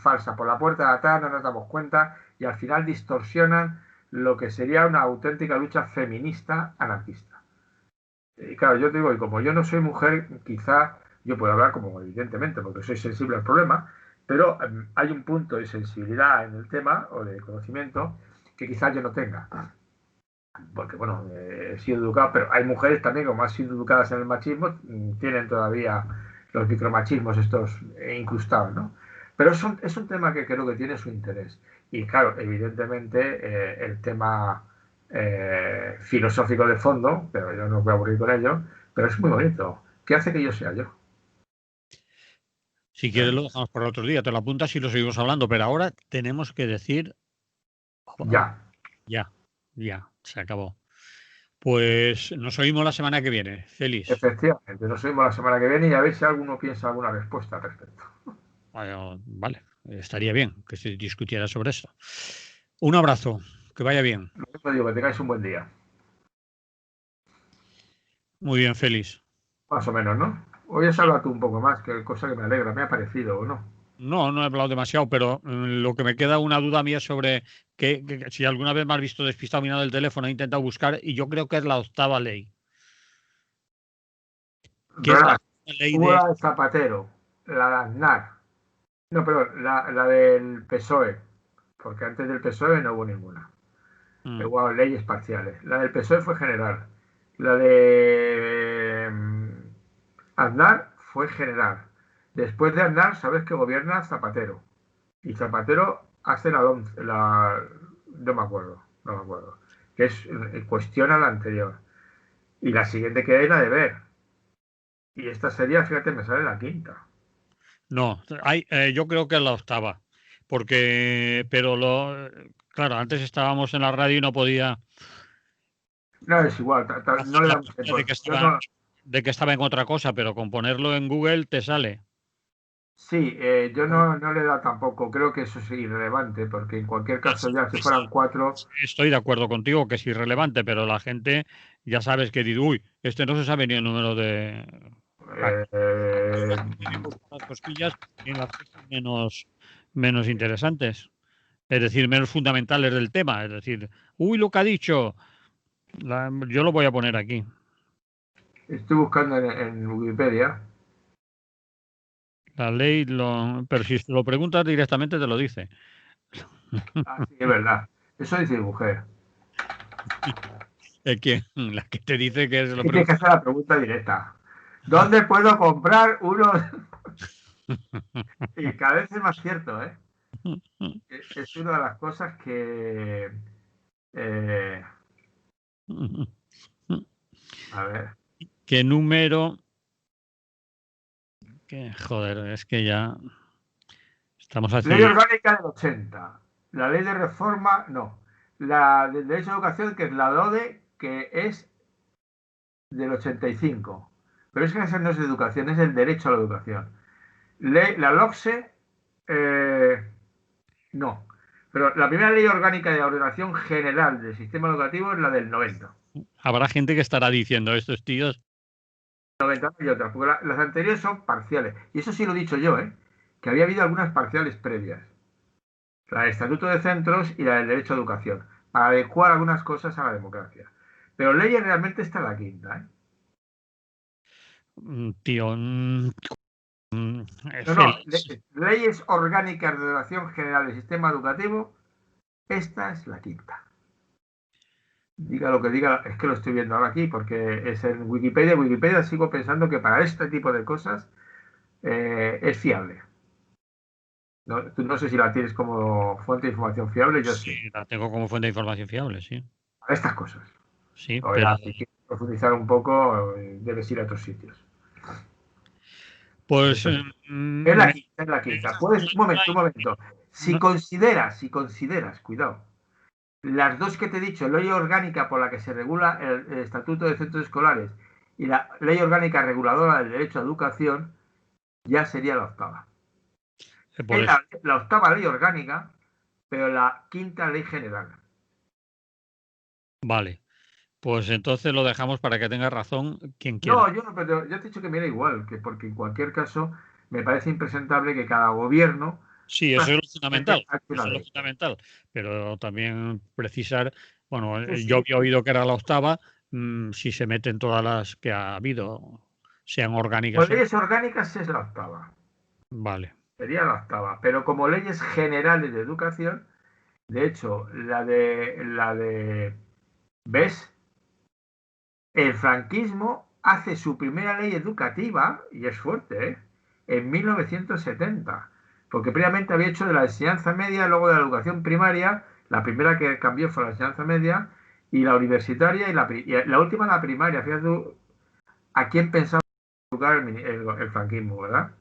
falsa, por la puerta de atrás, no nos damos cuenta y al final distorsionan lo que sería una auténtica lucha feminista anarquista? Y claro, yo te digo, y como yo no soy mujer, quizá yo puedo hablar como evidentemente, porque soy sensible al problema, pero hay un punto de sensibilidad en el tema o de conocimiento que quizás yo no tenga. Porque, bueno, he sido educado, pero hay mujeres también, como han sido educadas en el machismo, tienen todavía los micromachismos estos incrustados, ¿no? Pero es un tema que creo que tiene su interés. Y claro, evidentemente, el tema filosófico de fondo, pero yo no me voy a aburrir con ello, pero es muy bonito. ¿Qué hace que yo sea yo? Si quieres lo dejamos para otro día, te lo apuntas y lo seguimos hablando, pero ahora tenemos que decir Ya. ya, se acabó. Pues nos oímos la semana que viene. Feliz. Efectivamente, nos vemos la semana que viene y a ver si alguno piensa alguna respuesta al respecto. Vale, estaría bien que se discutiera sobre eso. Un abrazo, que vaya bien. Lo mismo digo, que tengáis un buen día. Muy bien, feliz. Más o menos, ¿no? Hoy has Sí. hablado tú un poco más, que cosa que me alegra, me ha parecido, ¿o no? No, no he hablado demasiado, pero lo que me queda una duda mía sobre que si alguna vez me has visto despistado mirando el teléfono, he intentado buscar y yo creo que es la octava ley. ¿Qué es la Verás, octava ley hubo de...? la de Zapatero, la de Aznar, no, perdón, la del PSOE, porque antes del PSOE no hubo ninguna. Mm, Hubo leyes parciales. La del PSOE fue general. La de Aznar fue general. Después de Aznar, sabes que gobierna Zapatero. Y Zapatero hace no me acuerdo. Que es cuestiona la anterior. Y la siguiente que hay la de ver. Y esta sería, fíjate, me sale la quinta. No, yo creo que es la octava. Pero claro, antes estábamos en la radio y no podía. No, es igual, no le La damos cuenta de que importancia. estaba, de que estaba en otra cosa, pero con ponerlo en Google te sale. Sí, yo no le da tampoco, creo que eso es irrelevante, porque en cualquier caso Sí, ya si sí, sí. fueran cuatro, Estoy de acuerdo contigo que es irrelevante, pero la gente ya sabes que dice, uy, este no se sabe ni el número de. Claro, eh, tenemos las cosquillas en las cosas menos interesantes, es decir, menos fundamentales del tema. Es decir, uy, lo que ha dicho, yo lo voy a poner aquí. estoy buscando en Wikipedia. La ley, pero si lo preguntas directamente te lo dice. Ah, sí, es verdad. Eso dice mi mujer. Es que la que te dice que se Es lo que tienes que pregunta. hacer la pregunta directa. ¿Dónde puedo comprar unos? Y cada vez es más cierto, ¿eh? Es una de las cosas que... eh, a ver. ¿Qué número? Joder, es que ya estamos Ley así. orgánica del 80. La ley de reforma, no. La del derecho a educación, que es la DODE, que es del 85. Pero es que esa no es de educación, es el derecho a la educación. La LOCSE, no. Pero la primera ley orgánica de la ordenación general del sistema educativo es la del 90. Habrá gente que estará diciendo, estos tíos. 90 y otras, porque las anteriores son parciales. Y eso sí lo he dicho yo, ¿eh? Que había habido algunas parciales previas. La del Estatuto de Centros y la del Derecho a Educación, para adecuar algunas cosas a la democracia. Pero leyes realmente está en la quinta, ¿eh? Tío, No, no, Félix. leyes orgánicas de ordenación general del sistema educativo, esta es la quinta. Diga lo que diga, es que lo estoy viendo ahora aquí, porque es en Wikipedia. Wikipedia sigo pensando que para este tipo de cosas es fiable. No, tú no sé si la tienes como fuente de información fiable, yo Sí, sí. la tengo como fuente de información fiable, sí. Para estas cosas. Sí, O pero ya, si quieres profundizar un poco, debes ir a otros sitios. pues Eso sí. Es la quinta, es la quinta. Puedes, un momento. no, Si consideras, cuidado, las dos que te he dicho, ley orgánica por la que se regula el Estatuto de Centros Escolares y la ley orgánica reguladora del derecho a educación, ya sería la octava. por Es eso. la octava ley orgánica, pero la quinta ley general. Vale. Pues entonces lo dejamos para que tenga razón quien quiera. No, yo no, pero yo te he dicho que me da igual, que porque en cualquier caso me parece impresentable que cada gobierno Sí, eso es lo fundamental. prácticamente haga una Eso es lo ley. fundamental. Pero también precisar, bueno, Sí, yo sí. había oído que era la octava, si se meten todas las que ha habido, sean orgánicas Con o no. leyes orgánicas es la octava. Vale. Sería la octava. Pero como leyes generales de educación, de hecho, ¿ves? El franquismo hace su primera ley educativa, y es fuerte, ¿eh? En 1970. Porque previamente había hecho de la enseñanza media, luego de la educación primaria, la primera que cambió fue la enseñanza media, y la universitaria, y la última la primaria. Fíjate tú, ¿a quién pensaba educar el franquismo, verdad?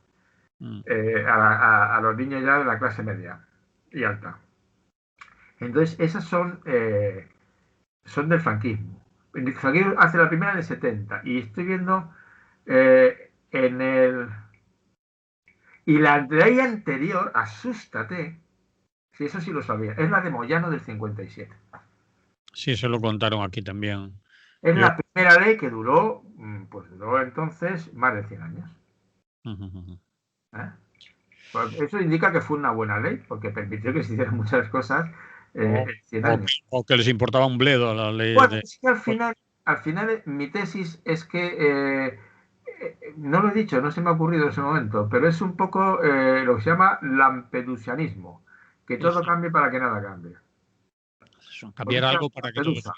Mm. A los niños ya de la clase media y alta. Entonces, esas son del franquismo. El franquismo hace la primera en el 70 y estoy viendo en el... Y la ley anterior, asústate, si eso sí lo sabía, es la de Moyano del 57. Sí, se lo contaron aquí también. Es Yo. la primera ley que duró, pues duró entonces más de 100 años. ¿Eh? Pues eso indica que fue una buena ley, porque permitió que se hicieran muchas cosas O, en 100 o años. o que les importaba un bledo las leyes Bueno, de. es que al final mi tesis es que, no lo he dicho, no se me ha ocurrido en ese momento, pero es un poco lo que se llama lampedusianismo, que todo Eso, cambie para que nada cambie. Porque cambiar es que algo Lampedusa.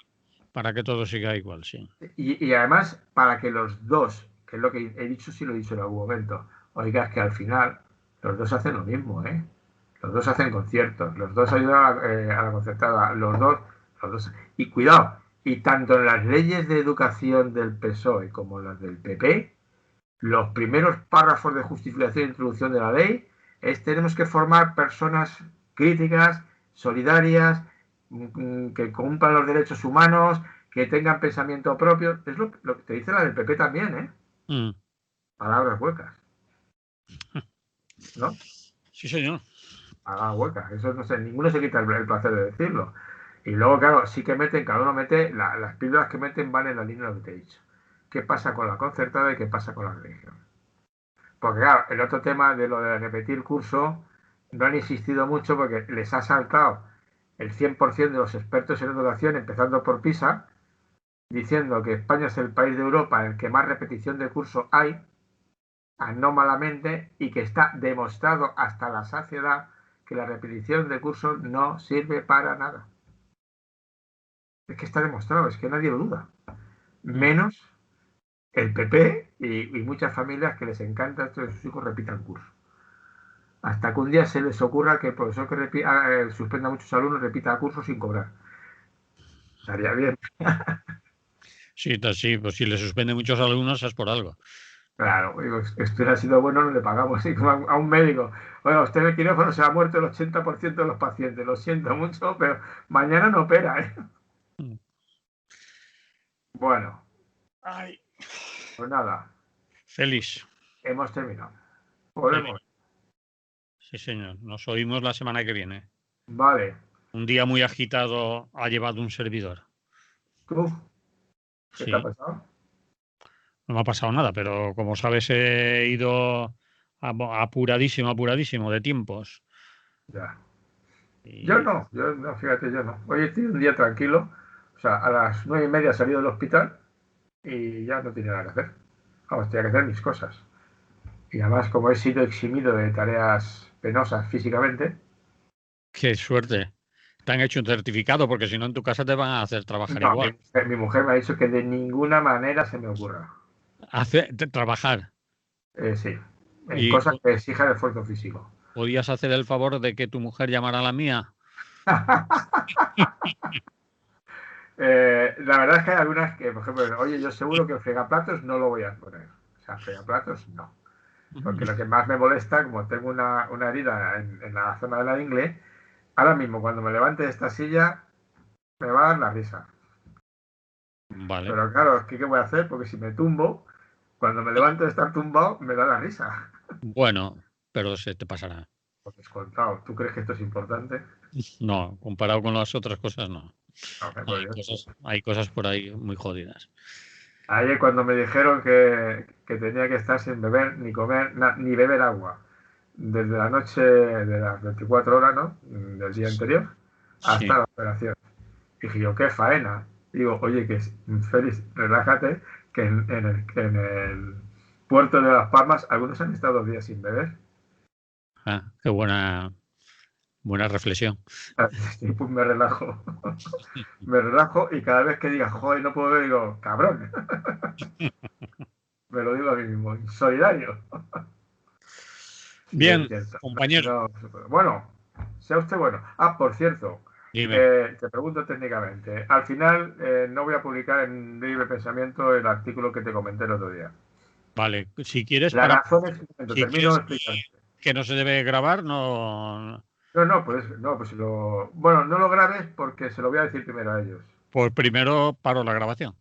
para que todo siga igual, sí. Y además, para que los dos, que es lo que he dicho, sí lo he dicho en algún momento, oigas que al final los dos hacen lo mismo, ¿eh? Los dos hacen conciertos, los dos ayudan a la concertada, los dos. Y cuidado, y tanto en las leyes de educación del PSOE como en las del PP, los primeros párrafos de justificación e introducción de la ley es: tenemos que formar personas críticas, solidarias, que cumplan los derechos humanos, que tengan pensamiento propio. Es lo que te dice la del PP también, ¿eh? Palabras huecas, ¿no? Sí, señor. Palabras huecas. Eso no sé, ninguno se quita el placer de decirlo. Y luego, claro, sí que meten, cada uno mete, las píldoras que meten van en la línea de lo que te he dicho. ¿Qué pasa con la concertada y qué pasa con la religión? Porque claro, el otro tema de lo de repetir curso no han insistido mucho porque les ha saltado el 100% de los expertos en educación, empezando por PISA, diciendo que España es el país de Europa en el que más repetición de curso hay, anómalamente, y que está demostrado hasta la saciedad que la repetición de curso no sirve para nada. Es que está demostrado, es que nadie lo duda. Menos el PP y muchas familias que les encanta esto de que sus hijos repitan curso. Hasta que un día se les ocurra que el profesor que suspenda a muchos alumnos repita curso sin cobrar. Estaría bien. Sí, pues si le suspende muchos alumnos es por algo. Claro, digo, esto hubiera sido bueno, no le pagamos. Y como a un médico: bueno, usted en el quirófano se ha muerto el 80% de los pacientes, lo siento mucho, pero mañana no opera, ¿eh? Bueno, pues nada. Feliz. Hemos terminado. Podemos. Sí, señor. Nos oímos la semana que viene. Vale. Un día muy agitado ha llevado un servidor. ¿Tú? ¿Qué Sí. te ha pasado? No me ha pasado nada, pero como sabes he ido apuradísimo de tiempos. Ya. Y... Yo no, fíjate, yo no. Hoy he tenido un día tranquilo. O sea, a las 9:30 he salido del hospital y ya no tenía nada que hacer. Vamos, tenía que hacer mis cosas. Y además, como he sido eximido de tareas penosas físicamente. Qué suerte. Te han hecho un certificado, porque si no en tu casa te van a hacer trabajar No, igual. mi mujer me ha dicho que de ninguna manera se me ocurra. Trabajar. Sí, en Y cosas que exijan esfuerzo físico. podías hacer el favor de que tu mujer llamara a la mía. La verdad es que hay algunas que, por ejemplo, oye, yo seguro que fregaplatos no lo voy a poner. O sea, fregaplatos no. Porque lo que más me molesta, como tengo una herida en la zona de la ingle, ahora mismo cuando me levante de esta silla me va a dar la risa. Vale. Pero claro, es que ¿qué voy a hacer? Porque si me tumbo, cuando me levanto de estar tumbado, me da la risa. Bueno, pero se te pasará. Pues descontado. ¿Tú crees que esto es importante? No, comparado con las otras cosas, no. No, Hay cosas por ahí muy jodidas. Ayer cuando me dijeron que tenía que estar sin beber ni comer ni beber agua desde la noche de las 24 horas, ¿no? Del día anterior hasta Sí. la operación. Dije yo, qué faena. Digo, oye, que Félix, relájate, que en el puerto de Las Palmas algunos han estado 2 días sin beber. Qué buena reflexión. Y pues me relajo. Me relajo y cada vez que diga, joder, no puedo beber, digo, cabrón. Me lo digo a mí mismo, solidario. Bien, compañero. Bueno, sea usted bueno. Por cierto, Dime. te pregunto técnicamente. Al final no voy a publicar en Libre Pensamiento el artículo que te comenté el otro día. Vale, si quieres, La razón es que si termino quieres explicando. que no se debe grabar, no. Pues bueno, no lo grabes porque se lo voy a decir primero a ellos. Pues primero paro la grabación.